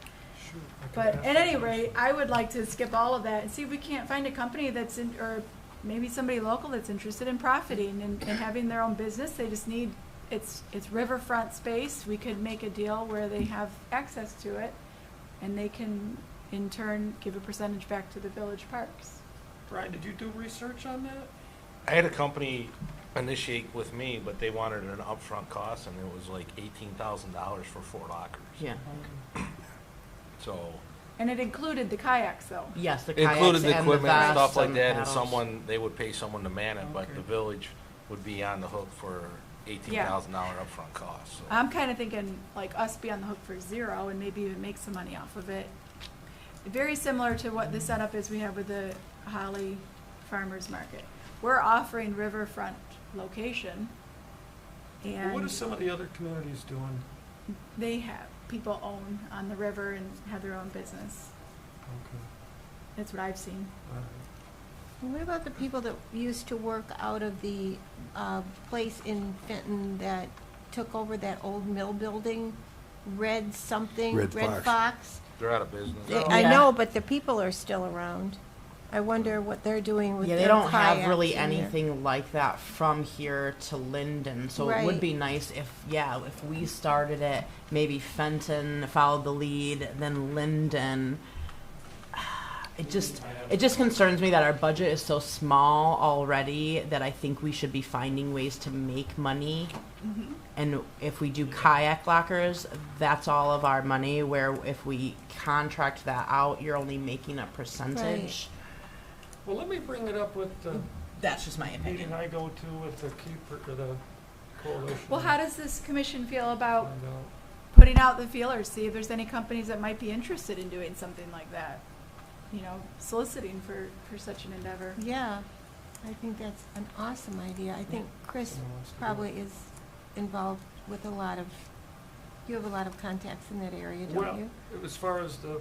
Shoot, I could But ask at that any question. rate, I would like to skip all of that and see if we can't find a company that's in, or maybe somebody local that's interested in profiting and having their own business. They just need, it's riverfront space. We could make a deal where they have access to it, and they can, in turn, give a percentage back to the village parks. Brian, did you do research on that? I had a company initiate with me, but they wanted an upfront cost, and it was like $18,000 for 4 lockers. Yeah. So And it included the kayaks, though. Yes, the it included kayaks the and the equipment and vests stuff like and that, and paddles. someone, they would pay someone to man it, but Okay. the village would be on the hook for $18,000 upfront cost. So. I'm kind of thinking, like, us be on the hook for 0 and maybe even make some money off of it. Very similar to what the setup is we have with the Holly Farmers Market. We're offering riverfront location, Well, and what are some of the other communities doing? they have, people own on the river and have their own business. Okay, That's what I've seen. all right. And what about the people that used to work out of the place in Fenton that took over that old mill building? Red something? Red Fox. Fox? They're out of business. I Yeah. know, but the people are still around. I wonder what they're doing with Yeah, their they don't have really kayaks in there. anything like that from here to Linden, so it would Right. be nice if we started it, maybe Fenton followed the lead, then Linden. It just concerns me that our budget is so small already that I think we should be finding ways to make money. And if we do kayak lockers, that's all of our money, where if we contract that out, you're only making a percentage. Well, let me bring it up with the That's just my meeting opinion. I go to with the keeper, the coalition. Well, how does this commission feel about Find out. putting out the feelers, see if there's any companies that might be interested in doing something like that? You know, soliciting for such an endeavor. Yeah, I think that's an awesome idea. I think Chris Someone wants to do probably it. is involved with a lot of, you have a lot of contacts in that area, Well, don't you? as far as the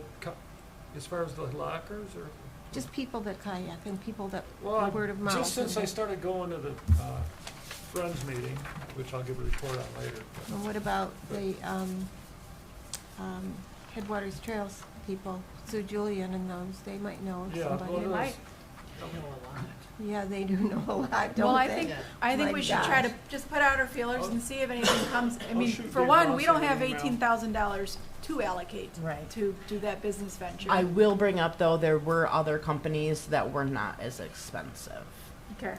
lockers, or? Just people that kayak and people that, Well, word of mouth. just since I and- started going to the Friends meeting, which I'll give a report on later. And what about the Headwaters Trails people, Sue Julian and those, they might know Yeah, somebody. well, They might. Don't know a lot. Yeah, they do know a lot, don't Well, I they? think, Yeah. I think My we should try to gosh. just put out our feelers and see if anything comes. I mean, shoot for Dave one, Ross we don't an have email. $18,000 to allocate Right. to do that business venture. I will bring up though, there were other companies that were not as expensive. Okay.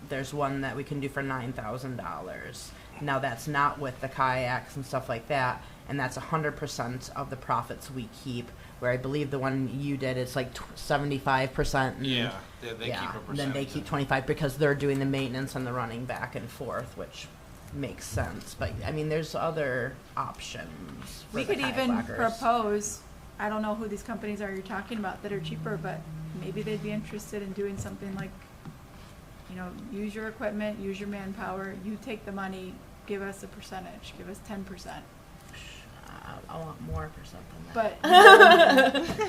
There's one that we can do for $9,000. Now that's not with the kayaks and stuff like that, and that's 100% of the profits we keep. Where I believe the one you did, it's like 75%. And Yeah, they keep a and percentage. then they keep 25 because they're doing the maintenance and the running back and forth, which makes sense. But I mean, there's other options. For We the could kayak even lockers. propose, I don't know who these companies are you're talking about that are cheaper, but maybe they'd be interested in doing something like, you know, use your equipment, use your manpower, you take the money, give us a percentage, give us 10%. I want more for something. But,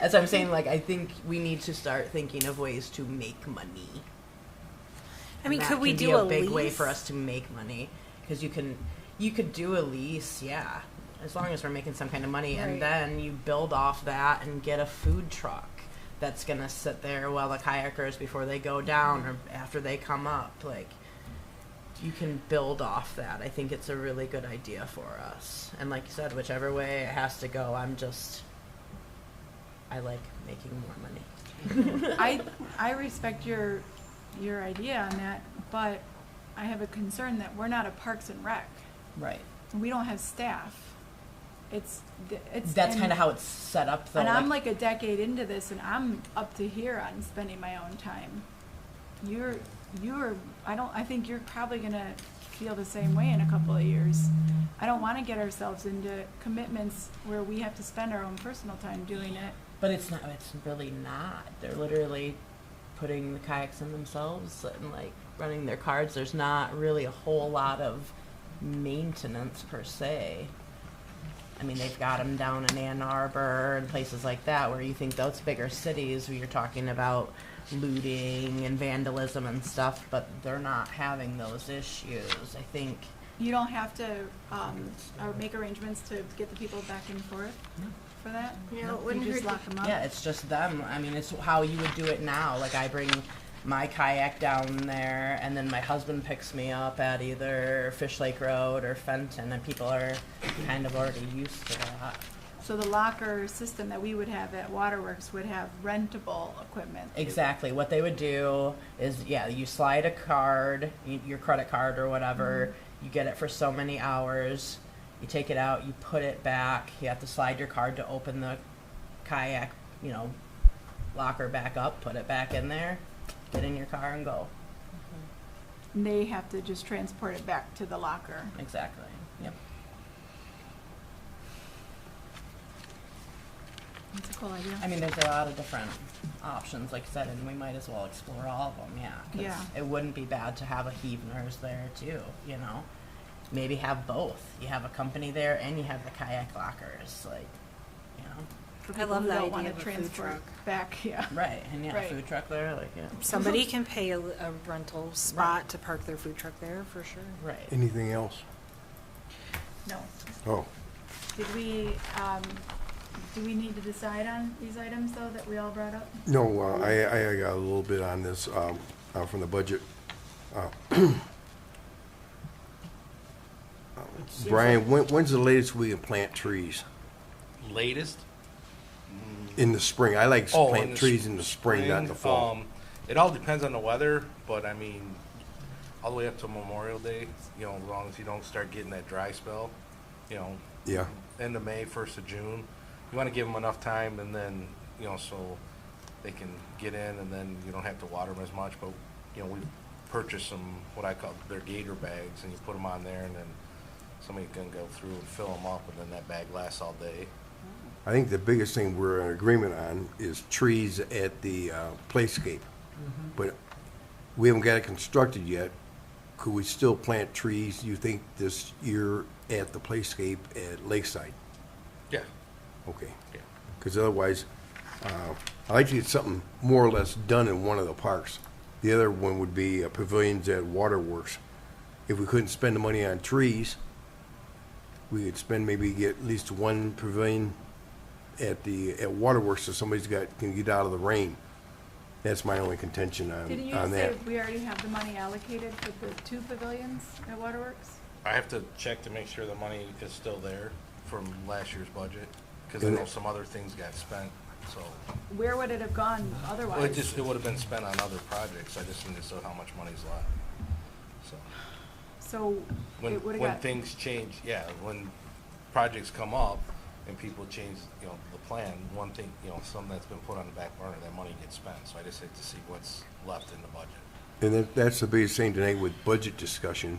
As I'm saying, like, I think we need to start thinking of ways to make money. I mean, And could that we can be do a a big way lease? for us to make money? Because you could do a lease, yeah, as long as we're making some kind of money, Right. and then you build off that and get a food truck that's gonna sit there while the kayakers before they go down or after they come up, like. You can build off that. I think it's a really good idea for us. And like you said, whichever way it has to go, I like making more money. I respect your idea on that, but I have a concern that we're not a Parks and Rec. Right. We don't have staff. It's. That's and- kind of how it's set up, though. And I'm like a decade into this, and I'm up to here on spending my own time. I think you're probably gonna feel the same way in a couple of years. I don't wanna get ourselves into commitments where we have to spend our own personal time doing it. But it's not. It's really not. They're literally putting the kayaks in themselves and like running their cards. There's not really a whole lot of maintenance per se. I mean, they've got them down in Ann Arbor and places like that where you think those bigger cities where you're talking about looting and vandalism and stuff, but they're not having those issues. I think. You don't have to, or make arrangements to get the people back and forth for that? You know, it You wouldn't just hurt lock them up? Yeah, it's just them. I mean, it's how you would do it now. Like I bring my kayak down there, and then my husband picks me up at either Fish Lake Road or Fenton, and people are kind of already used to that. So the locker system that we would have at Waterworks would have rentable equipment. Exactly. What they would do is, yeah, you slide a card, your credit card or whatever. You get it for so many hours. You take it out, you put it back. You have to slide your card to open the kayak, locker back up, put it back in there, get in your car and go. And they have to just transport it back to the locker. Exactly. Yep. That's a cool idea. I mean, there's a lot of different options, like I said, and we might as well explore all of them, yeah. 'Cause Yeah. it wouldn't be bad to have a heave nurse there too, Maybe have both. You have a company there and you have the kayak lockers, For I people love who the don't idea wanna of a food transport truck. back, yeah. Right, and yeah, Right. food truck there, yeah. Somebody can pay a rental spot to park their food truck there, for sure. Right. Anything else? No. Oh, Did we, do we need to decide on these items though that we all brought up? no, I got a little bit on this, from the budget. Brian, when's the latest we can plant trees? Latest? In the spring. I like to Oh, in plant the trees in the spring, not in the fall. It all depends on the weather, but I mean, all the way up to Memorial Day, as long as you don't start getting that dry spell, Yeah, end of May, 1st of June. You want to give them enough time and then, so they can get in and then you don't have to water them as much. But, we purchased some, what I call their gator bags, and you put them on there and then somebody can go through and fill them up, and then that bag lasts all day. I think the biggest thing we're in agreement on is trees at the playscape. But we haven't got it constructed yet. Could we still plant trees, you think, this year at the playscape at Lakeside? Yeah. Okay. Yeah. Because otherwise, I'd like to get something more or less done in one of the parks. The other one would be pavilions at Waterworks. If we couldn't spend the money on trees, we could spend, maybe get at least one pavilion at Waterworks so somebody's can get out of the rain. That's my only contention Didn't you on say that. we already have the money allocated for the 2 pavilions at Waterworks? I have to check to make sure the money is still there from last year's budget, because I And- know some other things got spent, so. Where would it have gone otherwise? Well, it would have been spent on other projects, I just need to know how much money's left, so. So When, it would have when got, things change, yeah, when projects come up and people change, the plan, one thing, something that's been put on the back burner, that money gets spent, so I just have to see what's left in the budget. And that's the biggest thing tonight with budget discussion,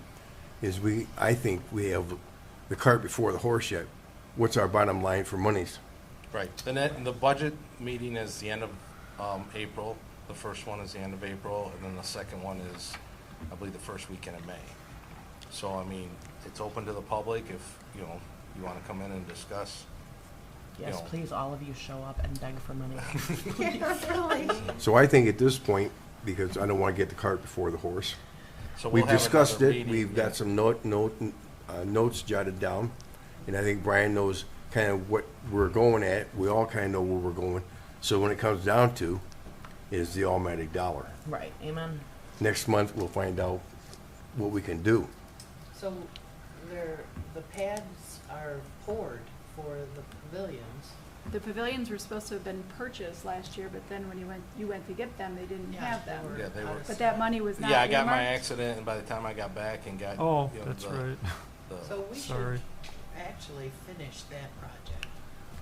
is I think we have the cart before the horse yet. What's our bottom line for monies? Right, the budget meeting is the end of April, the first one is the end of April, and then the second one is, I believe, the first weekend of May. So, I mean, it's open to the public if, you want to come in and discuss. Yes, know. please, all of you show up and beg for money. So I think at this point, because I don't want to get the cart before the horse, So we'll we've have discussed another it, meeting, we've yeah. got some notes jotted down, and I think Brian knows kind of what we're going at. We all kind of know where we're going. So when it comes down to is the automatic dollar. Right, amen. Next month, we'll find out what we can do. So the pads are poured for the pavilions. the pavilions were supposed to have been purchased last year, but then when you went to get them, they didn't Yeah, have they them. were Yeah, they out were. of But that money was not Yeah, I got my earmarked? accident, and by the time I got back and got, Oh, you know, that's the- right. So we Sorry. should actually finish that project.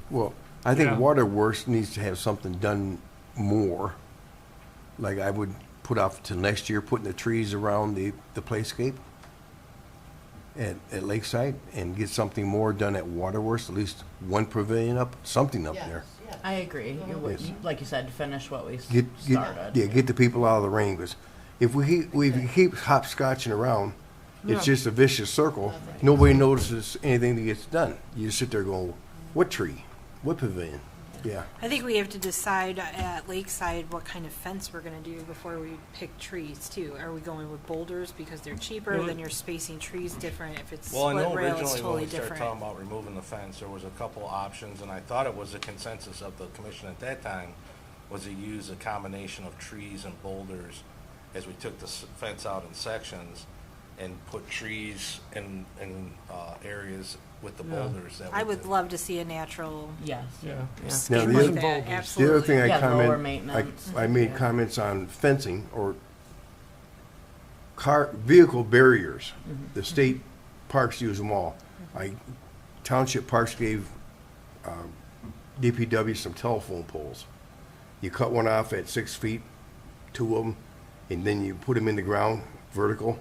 Well, I think Yeah. Waterworks needs to have something done more. Like I would put off till next year, putting the trees around the playscape at Lakeside, and get something more done at Waterworks, at least one pavilion up, something up Yes, there. yes. I agree. Yes. Like you said, finish what we Get, started. get the people out of the rain, because if we keep hopscotching around, it's just a vicious circle. Nobody notices anything that gets done. You just sit there going, what tree? What pavilion? Yeah. I think we have to decide at Lakeside what kind of fence we're gonna do before we pick trees too. Are we going with boulders because they're cheaper, Well, then you're spacing trees different? If it's Well, I split know rail, it's originally when totally we started talking different. about removing the fence, there was a couple options, and I thought it was the consensus of the commission at that time, was to use a combination of trees and boulders as we took the fence out in sections and put trees in areas with the Yeah. boulders that we I would did. love to see a natural Yes. Yeah. Now, skin the like other- that, boulders. The other absolutely. thing I Yeah, lower comment, maintenance. I made comments on fencing or vehicle barriers. The state parks use them all. Township parks gave DPW some telephone poles. You cut one off at 6 feet, 2 of them, and then you put them in the ground, vertical,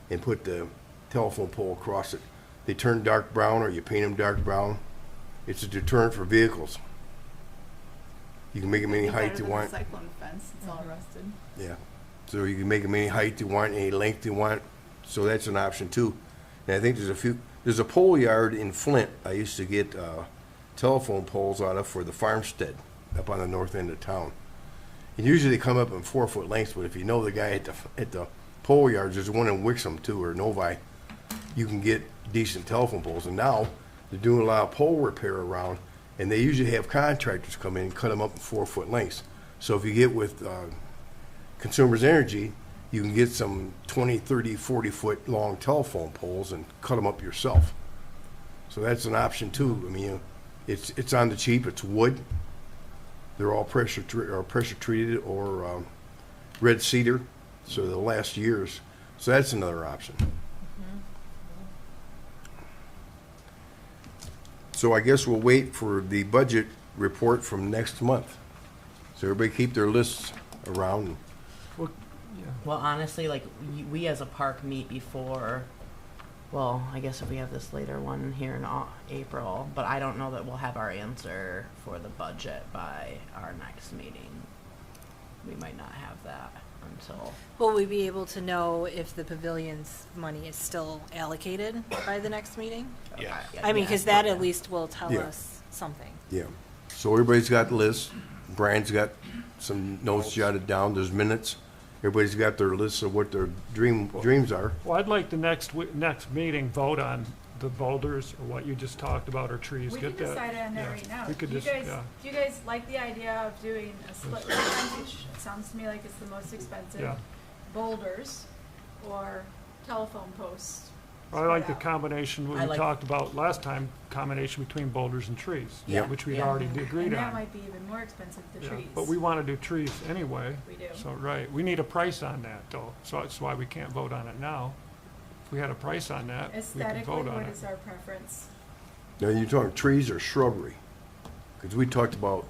and put the telephone pole across it. They turn dark brown, or you paint them dark brown. It's a deterrent for vehicles. You can make them any height you want. Better than the cyclone fence, it's all rusted. Yeah, so you can make them any height you want, any length you want, so that's an option too. And I think there's a pole yard in Flint, I used to get, telephone poles out of for the farmstead, up on the north end of town. And usually they come up in 4-foot lengths, but if you know the guy at the pole yards, there's one in Wixom too, or Novi, you can get decent telephone poles. And now, they're doing a lot of pole repair around, and they usually have contractors come in and cut them up in 4-foot lengths. So if you get with Consumers Energy, you can get some 20, 30, 40-foot long telephone poles and cut them up yourself. So that's an option too. I mean, it's on the cheap. It's wood. They're all pressure treated or red cedar, so they'll last years. So that's another option. So I guess we'll wait for the budget report from next month. So everybody keep their lists around. Well, yeah. Well, honestly, like, we as a park meet before, well, I guess if we have this later one here in April, but I don't know that we'll have our answer for the budget by our next meeting. We might not have that until, Will we be able to know if the pavilion's money is still allocated by the next meeting? Yeah. I mean, because that at least will tell Yeah. us something. Yeah. So everybody's got the list. Brian's got some notes jotted down. There's minutes. Everybody's got their lists of what their dreams are. Well, I'd like the next meeting vote on the boulders or what you just talked about, or trees. We Get can that. decide on that Yeah. right now. We could Do you just, guys, yeah. do you guys like the idea of doing a split rail fence, which sounds to me like it's the most expensive? Yeah. Boulders or telephone posts? I like the spread out? combination we I like- talked about last time, combination between boulders and trees. Yeah. Which we'd Yeah. already And agreed that on. might be even more expensive, the Yeah, trees. but we want to do trees anyway. We do. So, right, we need a price on that though, so that's why we can't vote on it now. If we had a price on that, we could Aesthetically, vote on what it. is our preference? Now, you're talking trees or shrubbery? Because we talked about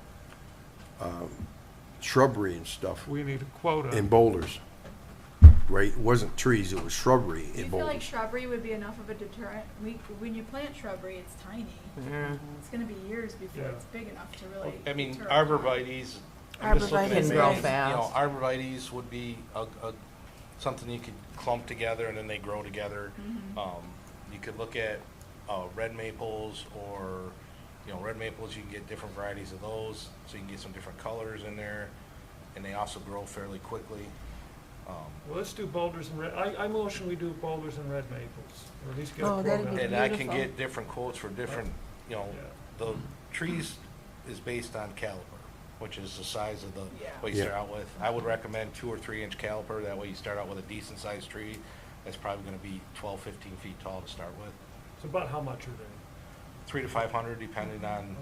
shrubbery and stuff We need a quota. and boulders, right? It wasn't trees, it was shrubbery Do you and feel like boulders. shrubbery would be enough of a deterrent? When you plant shrubbery, it's tiny. yeah. It's gonna be years before Yeah. it's big enough to really I mean, deter a harm. arborvitae's, I'm just looking at Arborvitae's things, grow you know, fast. arborvitae's would be something you could clump together and then they grow together. You could look at red maples or, red maples, you can get different varieties of those, so you can get some different colors in there, and they also grow fairly quickly. Well, let's do boulders and red, I motion we do boulders and red maples, or at least get a Oh, quota. that'd be And I can beautiful. get different quotes for different, the trees is based on caliper, which is the size of what you Yeah. start out with. I would recommend 2 or 3 inch caliper, that way you start out with a decent sized tree. That's probably gonna be 12, 15 feet tall to start with. So about how much are they? 300 to 500 depending on,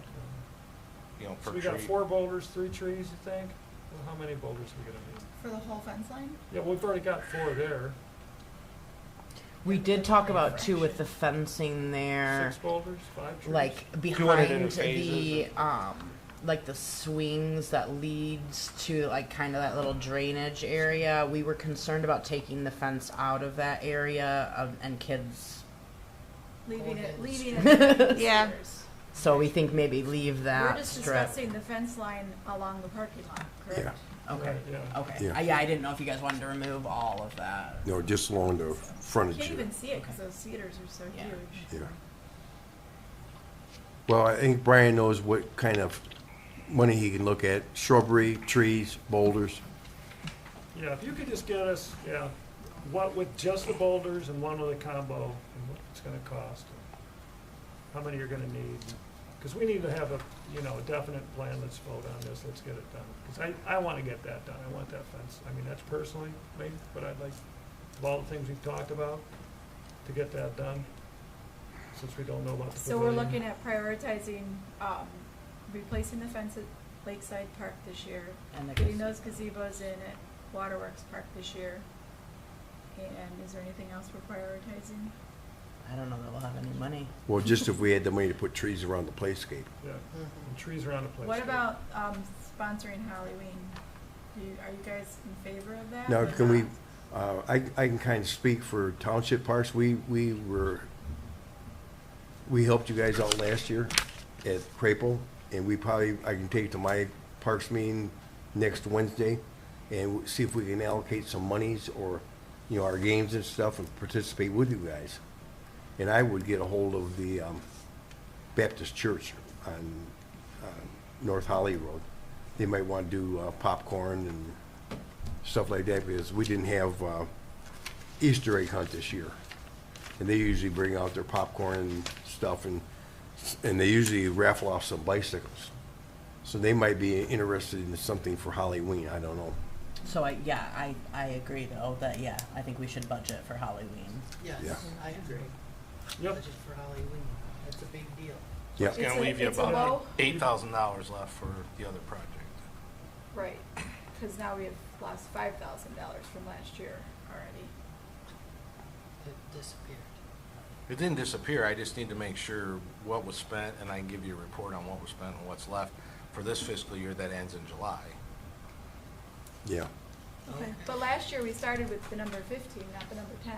So per we got tree. 4 boulders, 3 trees, you think? Well, how many boulders are we gonna need? For the whole fence line? Yeah, we've already got 4 there. We did talk about too with the fencing there. 6 boulders, 5 trees? Like Do it in behind the phases like the swings that leads to like kind of that little drainage area. We were concerned about taking the fence out of that area and kids, Leaving it. Yeah. Stairs. so we think maybe leave We're that just strip. discussing the fence line along the parking lot, Yeah, correct? Okay. Right, yeah. Okay. Yeah. Yeah, I didn't know if you guys wanted to remove all of that. no, just along the You frontage can't here. even see it because those cedars are so Yeah. huge. Yeah. Well, I think Brian knows what kind of money he can look at, shrubbery, trees, boulders. Yeah, if you could just get us, yeah, what with just the boulders and one with a combo, and what it's gonna cost, and how many you're gonna need. Because we need to have a, you know, a definite plan, let's vote on this, let's get it done. Because I wanna get that done, I want that fence. I mean, that's personally me, but I'd like, of all the things we've talked about, to get that done, since we don't know about the So we're pavilion. looking at prioritizing, replacing the fence at Lakeside Park this year, And the getting those gazebos in at Waterworks Park this year. And is there anything else we're prioritizing? I don't know that we'll have any money. Well, just if we had the money to put trees around the playscape. Yeah, and trees around the place. What about, sponsoring Halloween? Are you guys in favor of that? Now, or can we, not? I can kind of speak for township parks. We helped you guys out last year at Crapo, and I can take it to my parks meeting next Wednesday and see if we can allocate some monies or, you know, our games and stuff and participate with you guys. And I would get a hold of the Baptist Church on North Holly Road. They might want to do popcorn and stuff like that, because we didn't have Easter egg hunt this year. And they usually bring out their popcorn and stuff, and they usually raffle off some bicycles. So they might be interested in something for Halloween, I don't know. So I agree though, that, I think we should budget for Halloween. Yes, Yeah. I agree. Yep. Budget for Halloween, that's a big deal. Yeah, It's gonna It's a- leave you it's a about low- $8,000 left for the other project. Right, because now we have lost $5,000 from last year already. It disappeared. It didn't disappear, I just need to make sure what was spent, and I can give you a report on what was spent and what's left for this fiscal year that ends in July. yeah. Okay. But last year, we started with the number 15, not the number 10.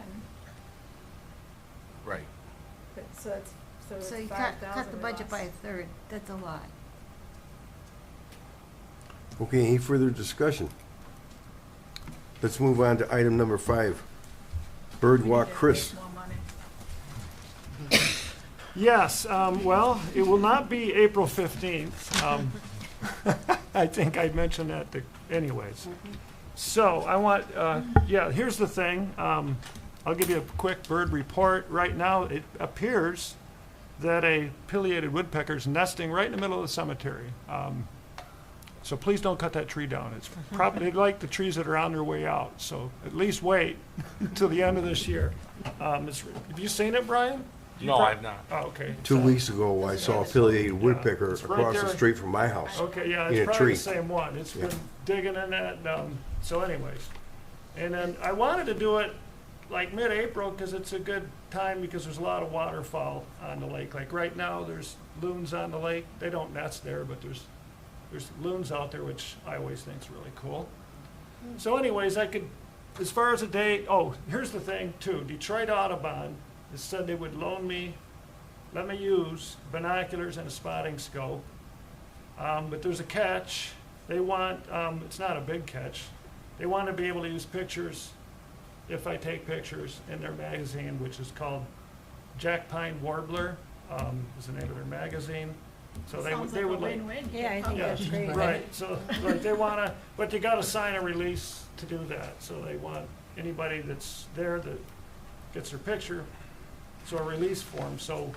Right. But, so it's So you 5,000 cut the we budget by a lost. third, that's a lot. Okay, any further discussion? Let's move on to item number 5. We need Birdwalk to Chris. raise more money. Yes, well, it will not be April 15th. I think I mentioned that anyways. So I want, here's the thing. I'll give you a quick bird report. Right now, it appears that a pileated woodpecker is nesting right in the middle of the cemetery. So please don't cut that tree down. It's probably like the trees that are on their way out. So at least wait until the end of this year. Have you seen it, Brian? No, I've not. Oh, okay. 2 weeks ago, I saw a pileated woodpecker It's right across the there. street from my house. Okay, yeah, in it's a probably tree. the same one. It's Yeah. been digging in that, so anyways. And then I wanted to do it like mid-April, because it's a good time, because there's a lot of waterfowl on the lake. Like right now, there's loons on the lake. They don't nest there, but there's loons out there, which I always think is really cool. So anyways, as far as a date, here's the thing too. Detroit Audubon has said they would let me use binoculars and a spotting scope. But there's a catch. They want, it's not a big catch. They want to be able to use pictures, if I take pictures, in their magazine, which is called Jack Pine Warbler, is the name of their magazine. So Sounds they like would a like. win-win. Yeah, I think Yeah, that's great. right, so, like, they wanna, but you gotta sign a release to do that, so they want anybody that's there that gets their picture, so a release form, so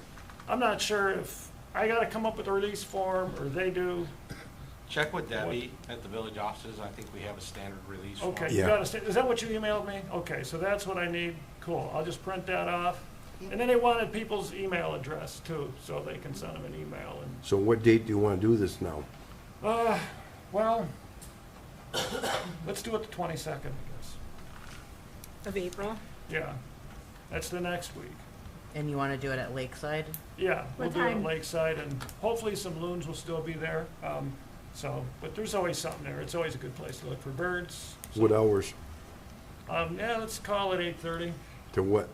I'm not sure if I gotta come up with a release form, or they do. Check with Debbie at the village offices, I think we have a standard release form. Okay, Yeah. you gotta, is that what you emailed me? Okay, so that's what I need, cool, I'll just print that off. And then they wanted people's email address too, so they can send them an email and So what date do you want to do this now? well, let's do it the 22nd, I guess. Of April? Yeah, that's the next week. And you want to do it at Lakeside? Yeah, we'll What do it at time? Lakeside, and hopefully some loons will still be there. But there's always something there. It's always a good place to look for birds. So, What hours? let's call it 8:30, To what?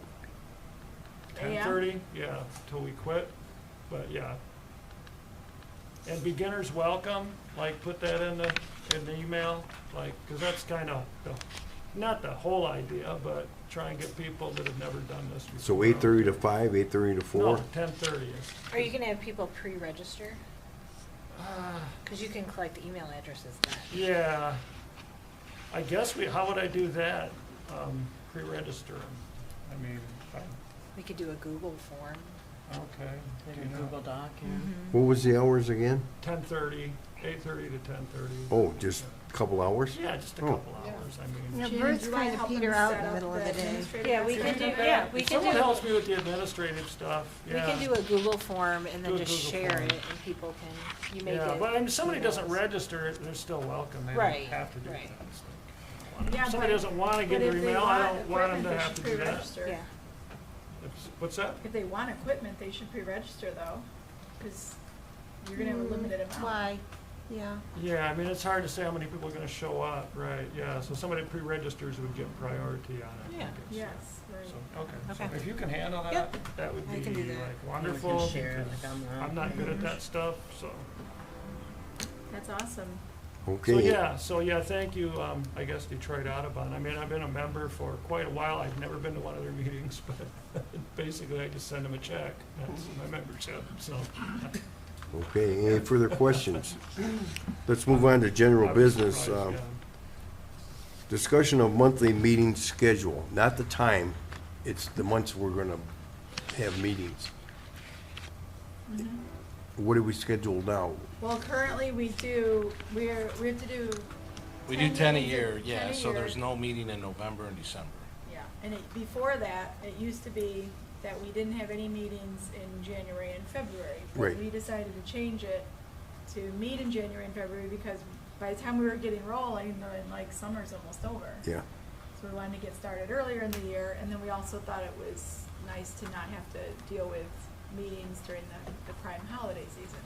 10:30, yeah, till we quit. But yeah. And beginners welcome, like put that in the email, like, because that's kind of not the whole idea, but try and get people that have never done this before. So 8:30 to 5, 8:30 to 4? No, 10:30 is. Are you gonna have people pre-register? Cause you can collect email addresses then. Yeah. I guess how would I do that? Pre-register 'em. I mean, We could do a Google form. okay. Like do a that. Google Doc, yeah. What was the hours again? 10:30, 8:30 to 10:30. Oh, just a couple hours? Yeah, just a Oh. couple hours, I mean. You know, Shannon, birds do you wanna kind of help them peter out in set the up middle of the day. administrative Yeah, we aspect? can do, yeah, we If can someone do, helps me with the administrative stuff, we yeah. can do a Google form and Do then a just Google share form. it and people can, you make Yeah, it. but I mean, somebody doesn't emails. register, they're still welcome, they Right, don't have to do that. right. Yeah, If somebody but- doesn't wanna But get their if they email, I want don't want them equipment, to they have should to do that. pre-register. Yeah, What's that? If they want equipment, they should pre-register though, because you're gonna have a limited amount. Why? Yeah. Yeah, I mean, it's hard to say how many people are gonna show up, right, yeah, so somebody pre-registers would get priority on it, I Yeah. guess. Yes, right. So, okay, Okay. so if you can handle that, Yep. that would I can be do that. like We wonderful, can share it, because like, on the- I'm not good at that stuff, so. That's awesome. So yeah, thank you, I guess Detroit Audubon. I mean, I've been a member for quite a while. I've never been to one of their meetings, but basically I just send them a check. That's my membership, so. Okay, any further questions? Let's move on to general I was business. surprised, yeah. Discussion of monthly meeting schedule, not the time, it's the months we're gonna have meetings. What do we schedule now? Well, currently we have to do. We do 10 a meetings year, 10 yeah, a so year. there's no meeting in November and December. Yeah, and before that, it used to be that we didn't have any meetings in January and February. Right. But we decided to change it to meet in January and February because by the time we were getting rolling, then like summer's almost over. Yeah, So we wanted to get started earlier in the year, and then we also thought it was nice to not have to deal with meetings during the prime holiday season,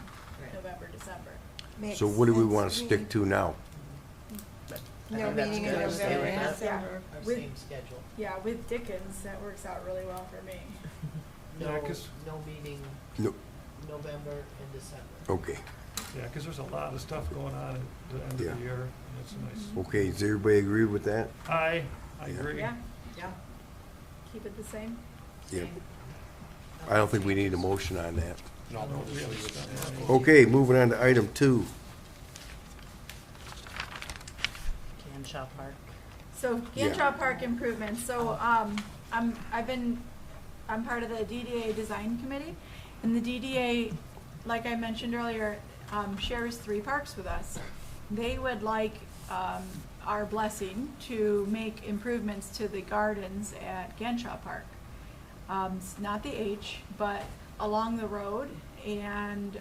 Right. November, December. Makes so what do we sense wanna to me. stick to now? I No think that's meeting in good. November Stay with and that. December. Our With- same schedule. Yeah, with Dickens, that works out really well for me. Yeah, No, 'cause- no meeting No, November and December. okay, Yeah, because there's a lot of stuff going on at the end of Yeah. the year. and It's nice. okay, does everybody agree with that? I agree. Yeah, Yeah. keep it the same. Yeah. I don't think we need a motion on that. No, No, we so haven't you would- spent money. Okay, moving on to item 2. Canshaw Park. So Yeah. Ganshaw Park improvements, so, I'm part of the DDA Design Committee, and the DDA, like I mentioned earlier, shares 3 parks with us. They would like, our blessing to make improvements to the gardens at Ganshaw Park. Not the H, but along the road and,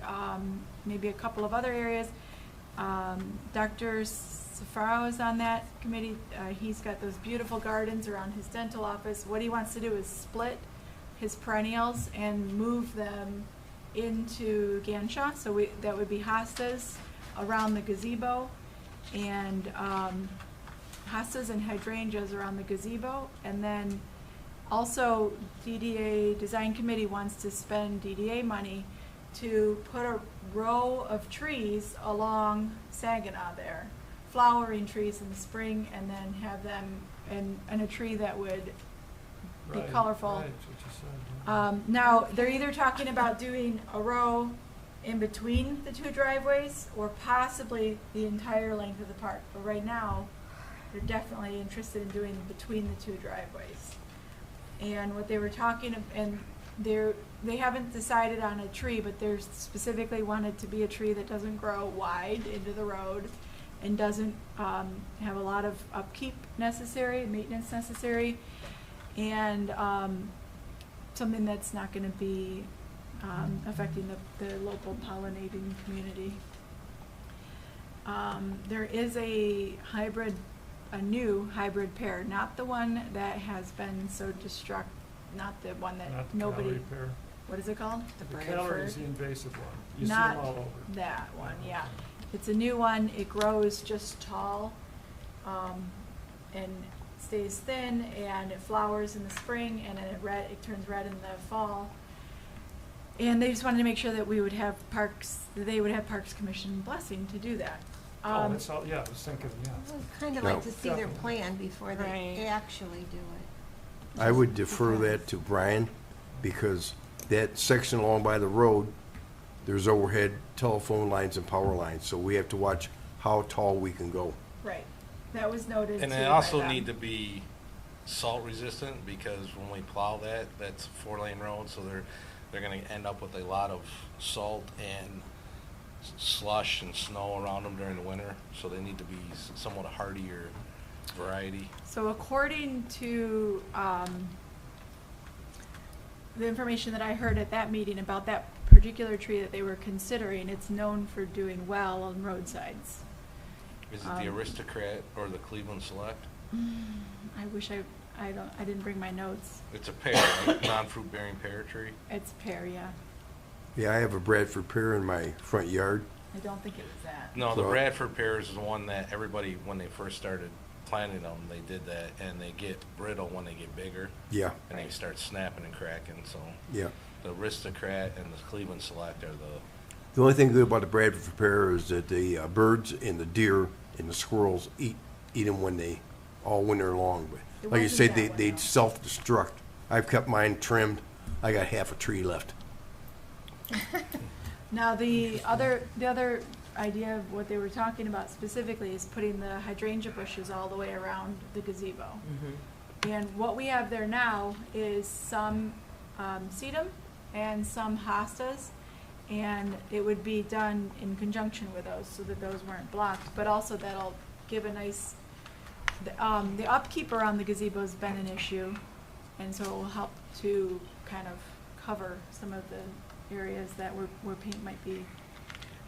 maybe a couple of other areas. Dr. Safaro is on that committee. He's got those beautiful gardens around his dental office. What he wants to do is split his perennials and move them into Ganshaw. So that would be hostas around the gazebo and hostas and hydrangeas around the gazebo. And then also DDA Design Committee wants to spend DDA money to put a row of trees along Saginaw there, flowering trees in the spring, and then have them, and a tree that would be Right, colorful. Right, that's what you said. yeah. Now, they're either talking about doing a row in between the 2 driveways, or possibly the entire length of the park, but right now, they're definitely interested in doing between the 2 driveways. And what they were talking, and they haven't decided on a tree, but they're specifically wanted to be a tree that doesn't grow wide into the road and doesn't have a lot of upkeep necessary, maintenance necessary, and something that's not gonna be affecting the local pollinating community. There is a new hybrid pear, not the one that has been so not the one that Not the nobody, calorie pear. what is it called? The calorie is the invasive one. You see Not them all over. that one, yeah. It's a new one, it grows just tall, and stays thin, and it flowers in the spring, and then it turns red in the fall. And they just wanted to make sure that they would have Parks Commission blessing to do that. Oh, that's all, yeah, I was thinking, yeah. I would kind of No. like to see their Definitely. plan before they Right. actually do it. I would defer that to Brian, because that section along by the road, there's overhead telephone lines and power lines, so we have to watch how tall we can go. Right, that was noted too And they by also them. need to be salt resistant, because when we plow that, that's a 4-lane road, so they're gonna end up with a lot of salt and slush and snow around them during the winter, so they need to be somewhat a hardier variety. So according to, the information that I heard at that meeting about that particular tree that they were considering, it's known for doing well on roadsides. Is it the Aristocrat or the Cleveland Select? I wish I didn't bring my notes. It's a pear, right? Non-fruit bearing pear tree. It's pear, yeah. Yeah, I have a Bradford pear in my front yard. I don't think it was that. No, the So- Bradford pears is the one that everybody, when they first started planting them, they did that, and they get brittle when they get bigger, Yeah, and they start snapping and cracking, so yeah. the Aristocrat and the Cleveland Select are The only thing good about the Bradford pear is that the birds and the deer and the squirrels eat them when they, all winter long. But It like you wasn't said, that they, one, they'd though. self-destruct. I've kept mine trimmed. I got half a tree left. Now, the other idea of what they were talking about specifically is putting the hydrangea bushes all the way around the gazebo. And what we have there now is some sedum and some hostas, and it would be done in conjunction with those so that those weren't blocked, but also that'll give a nice, the upkeep around the gazebo's been an issue, and so it will help to kind of cover some of the areas that where paint might be.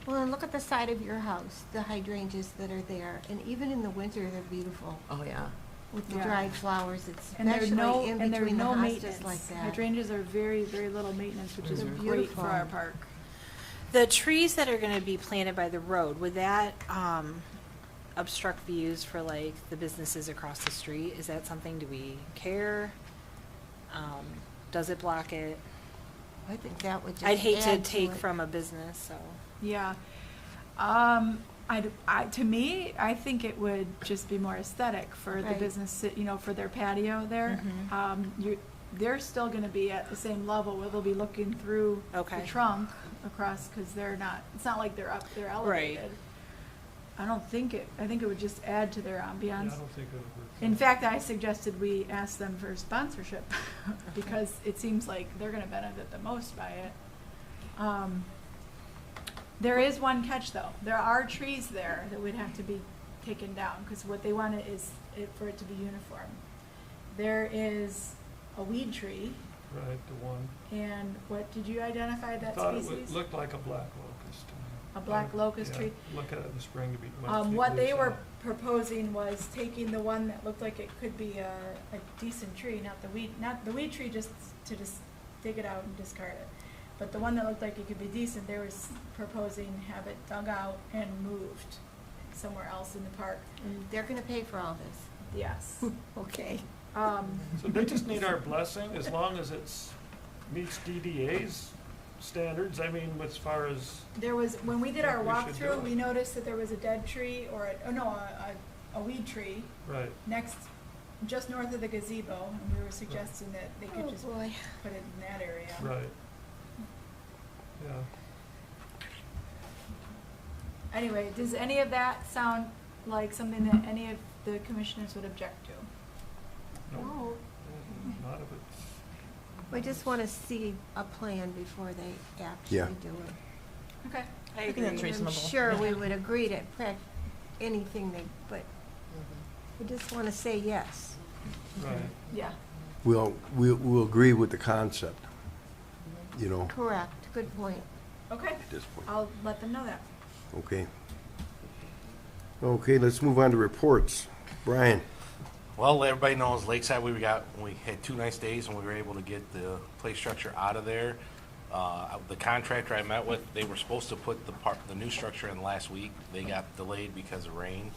Well, and look at the side of your house, the hydrangeas that are there, and even in the winter, they're beautiful Oh, yeah. with the Yeah. dried flowers, And there's no, especially in and there's between the no hostas maintenance. like that. Hydrangeas are very, very little maintenance, which is They're great beautiful. for our park. The trees that are gonna be planted by the road, would that, obstruct views for like the businesses across the street? Is that something, do we care? Does it block it? I think that would just I'd hate to add take it. from a business, so. Yeah. To me, I think it would just be more aesthetic for the Right. business, for their patio there. They're still gonna be at the same level where they'll be looking through the Okay. trunk across, cause they're not, it's not like they're up, they're elevated. I think it would just add to their Yeah, I ambiance. don't think it would work. In fact, I suggested we ask them for sponsorship because it seems like they're gonna benefit the most by it. There is one catch though. There are trees there that would have to be taken down because what they want is for it to be uniform. There is a weed tree, Right, the one. and what, did you identify I that thought it species? looked like a black locust to me. A black locust Yeah, tree? Look at it in the spring to be. might be What they leaves were on it. proposing was taking the one that looked like it could be a decent tree, not the weed tree, just to dig it out and discard it. But the one that looked like it could be decent, they were proposing have it dug out and moved somewhere else in the park. And they're gonna pay for all this. Yes. Okay. So they just need our blessing as long as it's meets DDA's standards, I mean, as far as, There was, when we did our We should do walkthrough, it. we noticed that there was a dead tree or, a weed tree right, next, just north of the gazebo, and we were suggesting that they could Oh, just boy. put it in that area. right. Yeah, Anyway, does any of that sound like something that any of the commissioners would object to? no, not if it's, We just wanna see a plan before they actually Yeah. do it. Okay. I think that's reasonable. I'm sure we would agree to anything they, but we just wanna say yes. right. Yeah. We'll agree with the concept, Correct, good point. Okay. at this point. I'll let them know that. Okay. Okay, let's move on to reports. Brian? Well, everybody knows Lakeside, we had 2 nice days and we were able to get the play structure out of there. The contractor I met with, they were supposed to put the new structure in last week. They got delayed because of rain.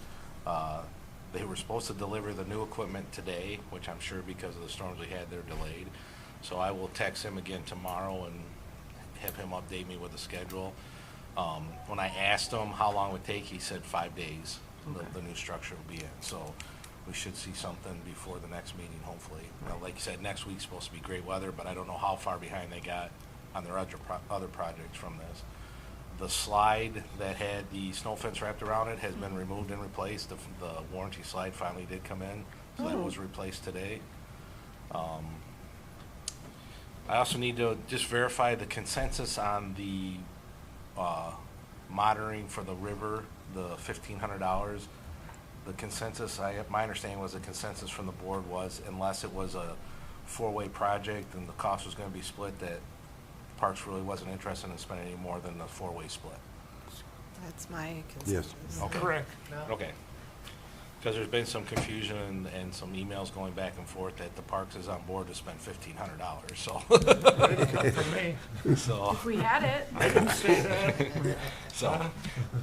They were supposed to deliver the new equipment today, which I'm sure because of the storms we had, they're delayed. So I will text him again tomorrow and have him update me with the schedule. When I asked him how long it would take, he said 5 days, the new structure will be in. So we should see something before the next meeting, hopefully. Now, like you said, next week's supposed to be great weather, but I don't know how far behind they got on their other projects from this. The slide that had the snow fence wrapped around it has been removed and replaced. The warranty slide finally did come in, so that was replaced today. I also need to just verify the consensus on the monitoring for the river, the $1,500. The consensus, my understanding was the consensus from the board was unless it was a four-way project and the cost was going to be split, that Parks really wasn't interested in spending any more than the four-way split. That's my Yes. Okay. Correct. Okay. Because there's been some confusion and some emails going back and forth that the Parks is on board to spend $1,500, so. For me, So, If we had it, I didn't say that. so,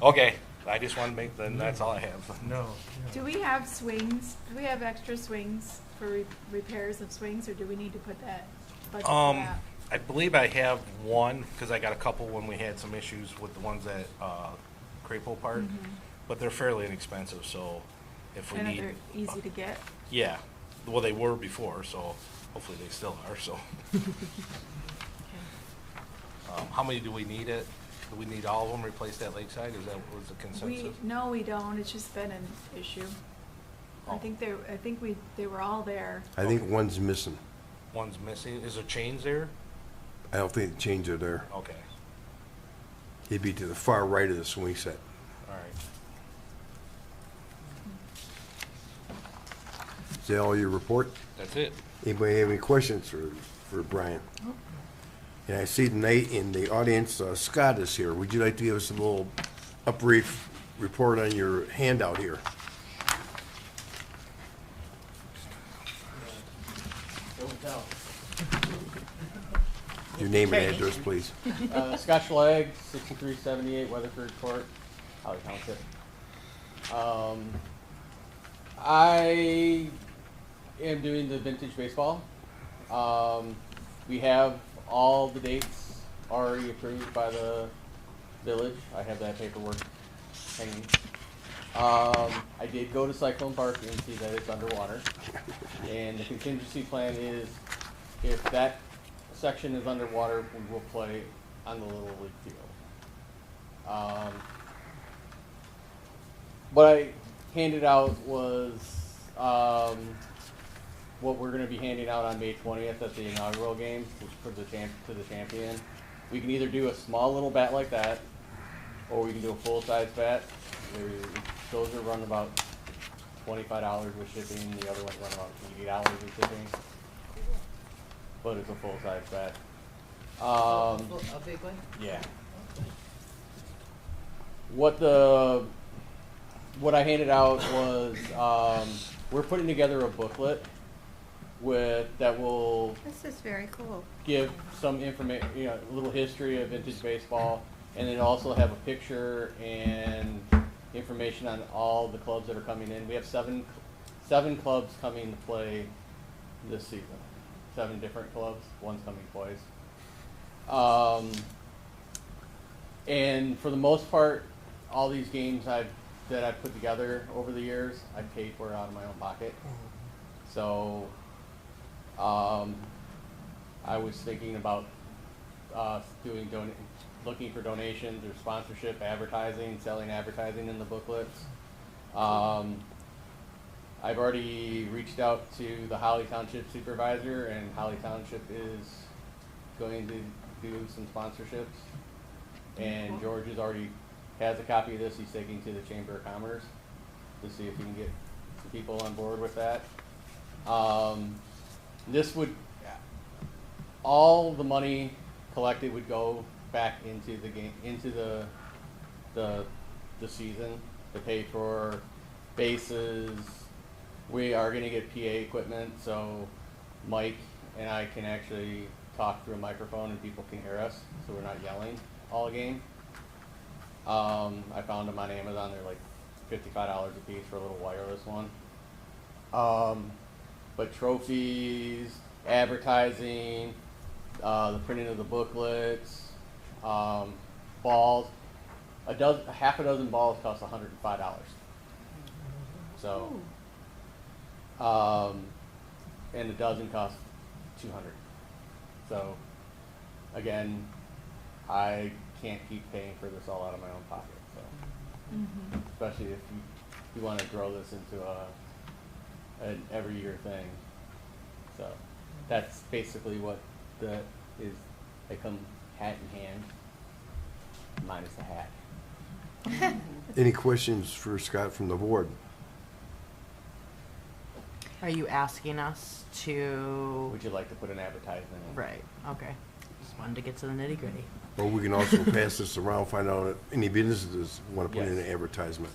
okay, I just want to make, then that's all I have. No. do we have swings? Do we have extra swings for repairs of swings, or do we need to put that budget for that? I believe I have one, because I got a couple when we had some issues with the ones at Crapo Park, but they're fairly inexpensive, so if we And need. they're easy to get. Yeah, well, they were before, so hopefully they still are, so. How many do we need it? Do we need all of them replaced at Lakeside? Is that was the consensus? No, we don't. It's just been an issue. I Oh. think they were all there. I think one's missing. One's missing. Is there chains there? I don't think the chains are there. Okay, It'd be to the far right of the swing set. all right. Is that all your report? That's it. Anybody have any questions for Brian? And I see tonight in the audience, Scott is here. Would you like to give us a little brief report on your handout here? Your name and address, please. Scott Schlag, 6378 Weatherford Court, Holly Township. I am doing the vintage baseball. We have all the dates already approved by the village. I have that paperwork hanging. I did go to Cyclone Park and see that it's underwater. And the contingency plan is if that section is underwater, we will play on the Little League field. What I handed out was what we're going to be handing out on May 20th at the inaugural game for the to the champion. We can either do a small little bat like that, or we can do a full-size bat. Those are run about $25 with shipping. The other ones run about $80 with shipping. But it's a full-size bat. A big one? Yeah. What I handed out was we're putting together a booklet that will This is very cool. give some information, a little history of vintage baseball, and then also have a picture and information on all the clubs that are coming in. We have seven clubs coming to play this season. 7 different clubs. One's coming twice. And for the most part, all these games that I've put together over the years, I paid for out of my own pocket. So I was thinking about looking for donations or sponsorship, advertising, selling advertising in the booklets. I've already reached out to the Holly Township supervisor, and Holly Township is going to do some sponsorships. And George has a copy of this. He's taking to the Chamber of Commerce to see if he can get some people on board with that. All the money collected would go back into the game, into the season to pay for bases. We are going to get PA equipment, so Mike and I can actually talk through a microphone and people can hear us, so we're not yelling all game. I found them on Amazon. They're like $55 a piece for a little wireless one. But trophies, advertising, the printing of the booklets, balls. Half a dozen balls cost $105. So, and a dozen cost $200. So, again, I can't keep paying for this all out of my own pocket, so. Mhm. Especially if you wanna grow this into an every year thing. So, that's basically what they come hat in hand, minus the hat. Any questions for Scott from the board? Are you asking us to? Would you like to put an advertisement in? Right, okay. Just wanted to get to the nitty gritty. Or we can also pass this around, find out if any businesses want to put in Yes. an advertisement.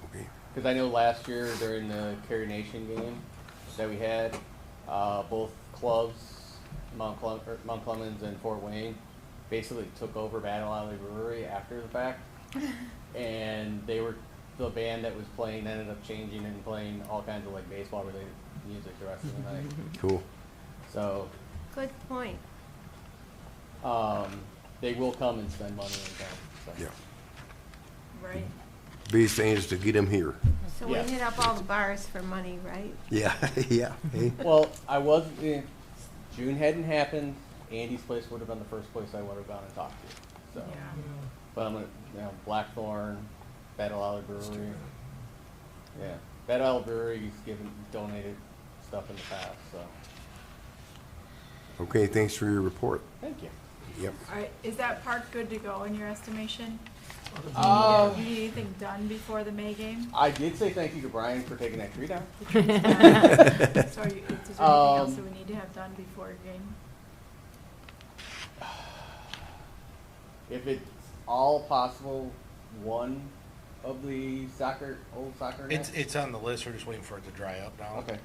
Okay. Because I know last year during the Carrie Nation game that we had, both clubs, Mount Clemens and Fort Wayne, basically took over Battle Alley Brewery after the fact. And they were, the band that was playing ended up changing and playing all kinds of like baseball related music the rest of the night. Cool. So, Good point. they will come and spend money in town, so. Yeah. Right. Biggest thing is to get them here. So we Yeah. hit up all the bars for money, right? Yeah, yeah. Hey. Well, June hadn't happened, Andy's place would have been the first place I would have gone and talked to, so. Yeah. But I'm gonna, Blackthorn, Battle Alley Brewery. Yeah, Battle Alley Brewery's donated stuff in the past, so, Okay, thanks for your report. thank you. Yep. All right, is that park good to go in your estimation? Um, Do you need anything done before the May game? I did say thank you to Brian for taking that tree down. So is there anything else that we need to have done before a game? If it's all possible, one of the old soccer nets. It's on the list, we're just waiting for it to dry up now. Okay.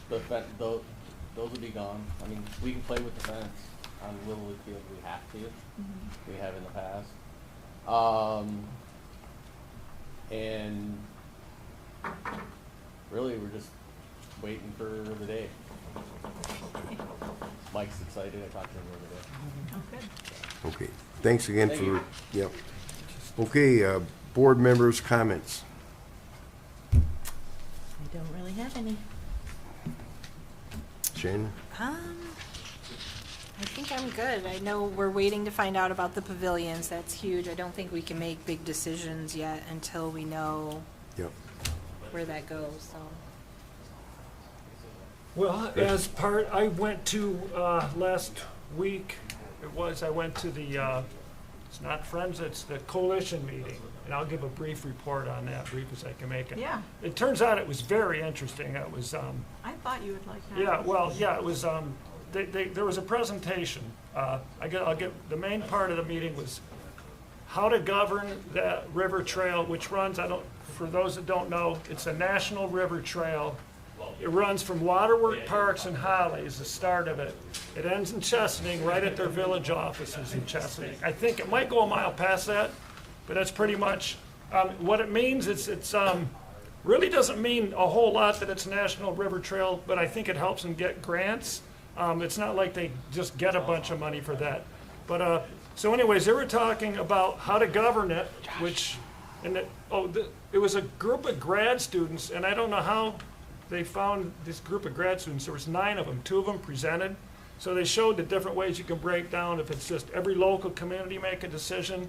Those will be gone. I mean, we can play with the fence on Little League Field, we have to. Mhm. We have in the past. And really, we're just waiting for the day. Mike's excited, I talked to him the other day. Oh, good. Okay, thanks again Thank for, you. yep. Okay, board members' comments. I don't really have any. Shannon? I think I'm good. I know we're waiting to find out about the pavilions. That's huge. I don't think we can make big decisions yet until we know Yep. where that goes, so. Well, I went to, last week, I went to the, it's not Friends, it's the coalition meeting. And I'll give a brief report on that, brief as I can make it. Yeah, It turns out it was very interesting. It was, I thought you would like that. yeah, well, yeah, it was, there was a presentation. I'll get, the main part of the meeting was how to govern that river trail, which runs, for those that don't know, it's a national river trail. It runs from Waterwork Parks and Holly is the start of it. It ends in Chesaning, right at their village offices in Chesaning. I think it might go a mile past that, but that's pretty much, what it means. It's really doesn't mean a whole lot that it's National River Trail, but I think it helps them get grants. It's not like they just get a bunch of money for that. But, so anyways, they were talking about how to govern it, it was a group of grad students, and I don't know how they found this group of grad students. There was 9 of them, 2 of them presented. So they showed the different ways you can break down. If it's just every local community make a decision,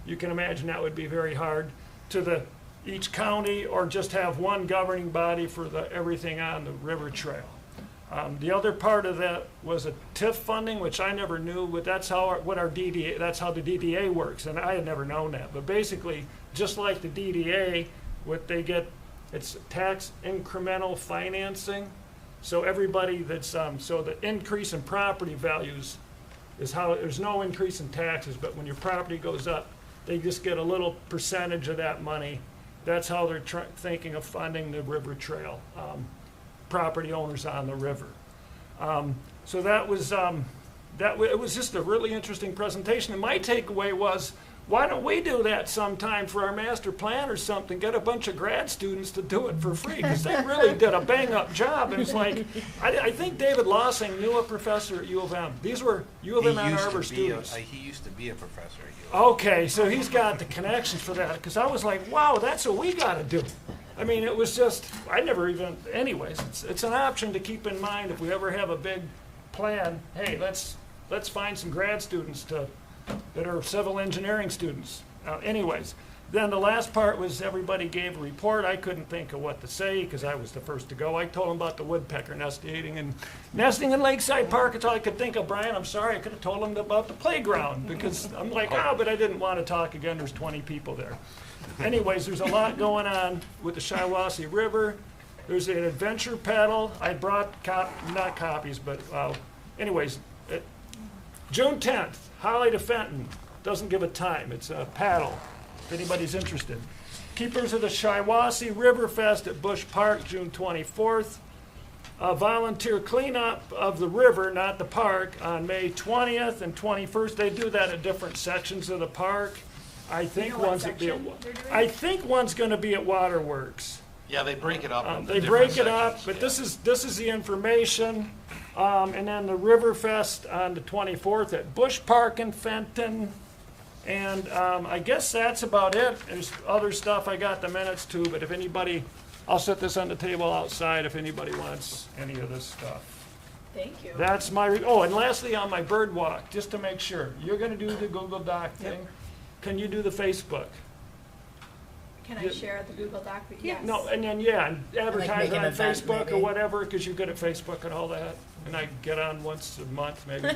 you can imagine that would be very hard, to each county, or just have one governing body for everything on the river trail. The other part of that was a TIF funding, which I never knew, but that's how that's how the DDA works, and I had never known that. But basically, just like the DDA, what they get, it's tax incremental financing. So everybody so the increase in property values is how, there's no increase in taxes, but when your property goes up, they just get a little percentage of that money. That's how they're thinking of funding the river trail, property owners on the river. So that was, it was just a really interesting presentation. And my takeaway was, why don't we do that sometime for our master plan or something? Get a bunch of grad students to do it for free, because they really did a bang-up job. And it's like, I think David Lossing knew a professor at U of M. These were U of M Ann Arbor students. He used to be a professor at U of M. Okay, so he's got the connections for that, because I was like, wow, that's what we got to do. I mean, it was just, I never even, anyways, it's an option to keep in mind if we ever have a big plan. Hey, let's let's find some grad students that are civil engineering students. Anyways, then the last part was everybody gave a report. I couldn't think of what to say because I was the first to go. I told them about the woodpecker nesting in Lakeside Park. It's all I could think of. Brian, I'm sorry, I could have told them about the playground because I'm like, but I didn't want to talk again. There's 20 people there. Anyways, there's a lot going on with the Shiawassee River. There's an adventure paddle. I brought not copies, but anyways, June 10th, Holly to Fenton. Doesn't give a time. It's a paddle, if anybody's interested. Keepers of the Shiawassee River Fest at Bush Park, June 24th. Volunteer cleanup of the river, not the park, on May 20th and 21st. They do that at different sections of the park. I think what one's section they're doing? I think one's going to be at Waterworks. Yeah, they break it up. into They different break it up, sections, but yeah. this is the information. And then the River Fest on the 24th at Bush Park in Fenton. And I guess that's about it. There's other stuff I got the minutes to, but if anybody, I'll set this on the table outside if anybody wants any of this stuff. Thank you. That's my, and lastly, on my bird walk, just to make sure, you're gonna do the Google Doc thing? Can you do the Facebook? Can I share the Google Doc? Yes. No, and then, and advertise make an on event, Facebook or maybe. whatever, because you're good at Facebook and all that. And I get on once a month, maybe.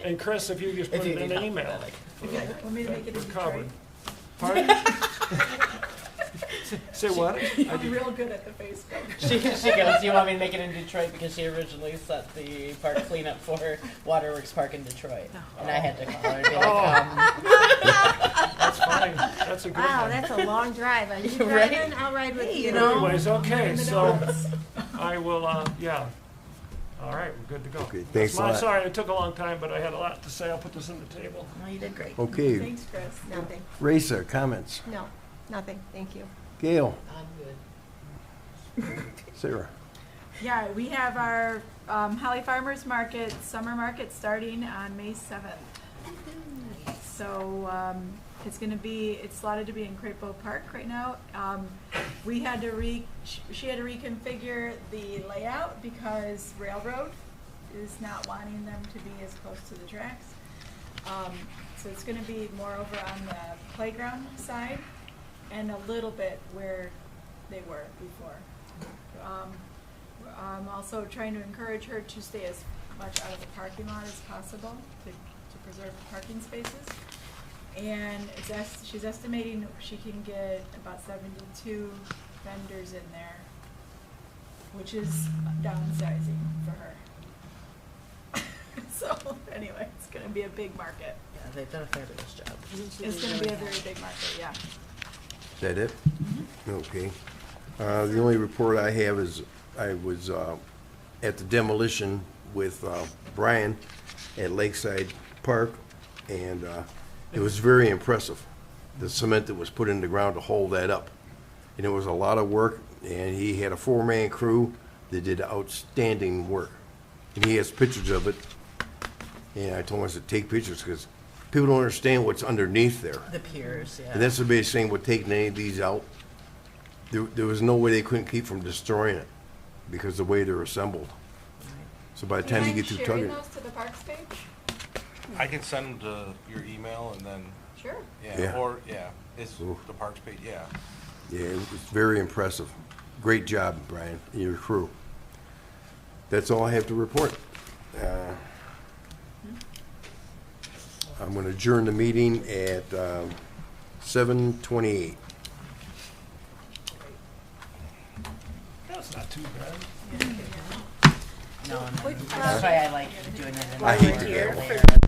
And Chris, if you just put it in an email. Want me to make it in We're covered. Detroit? Pardon? Say what? I'm real good at the Facebook. She goes, you want me to make it in Detroit because she originally set the park cleanup for Waterworks Park in Detroit. And I had to call her and be like, That's fine. That's a good Wow, one. that's a long drive. Are you Right? driving? I'll ride with you. Anyways, okay, In the so notes. I will, yeah. All right, we're good to go. Okay, thanks a That's lot. Sorry, it took a long time, but I had a lot to say. I'll put this on the table. oh, you did great. Okay, Thanks, Chris. Nothing. Raisa, comments? No, nothing. Thank you. Gail, I'm good. Sarah. Yeah, we have our Holly Farmers Market, summer market starting on May 7th. So it's slotted to be in Crapo Park right now. We had to she had to reconfigure the layout because Railroad is not wanting them to be as close to the tracks. So it's gonna be more over on the playground side and a little bit where they were before. I'm also trying to encourage her to stay as much out of the parking lot as possible to preserve parking spaces. And she's estimating she can get about 72 vendors in there, which is downsizing for her. So anyway, it's gonna be a big market. Yeah, they've done a fabulous job. It's gonna be a very big market, yeah. Is that it? Okay. The only report I have is I was at the demolition with Brian at Lakeside Park, and it was very impressive, the cement that was put in the ground to hold that up. And it was a lot of work, and he had a four-man crew that did outstanding work. And he has pictures of it, and I told him I said, take pictures, because people don't understand what's underneath there. The piers, yeah. And that's the biggest thing with taking any of these out. There was no way they couldn't keep from destroying it because the way they're assembled. So by the time you get through sharing tugging, those to the Parks page? I can send them to your email and then, Sure. Yeah. it's Oof. the Parks page, yeah. yeah, it was very impressive. Great job, Brian, and your crew. That's all I have to report. I'm going to adjourn the meeting at 7:28. That's not too bad. No, that's why I like doing it in I hate the to year do that. later.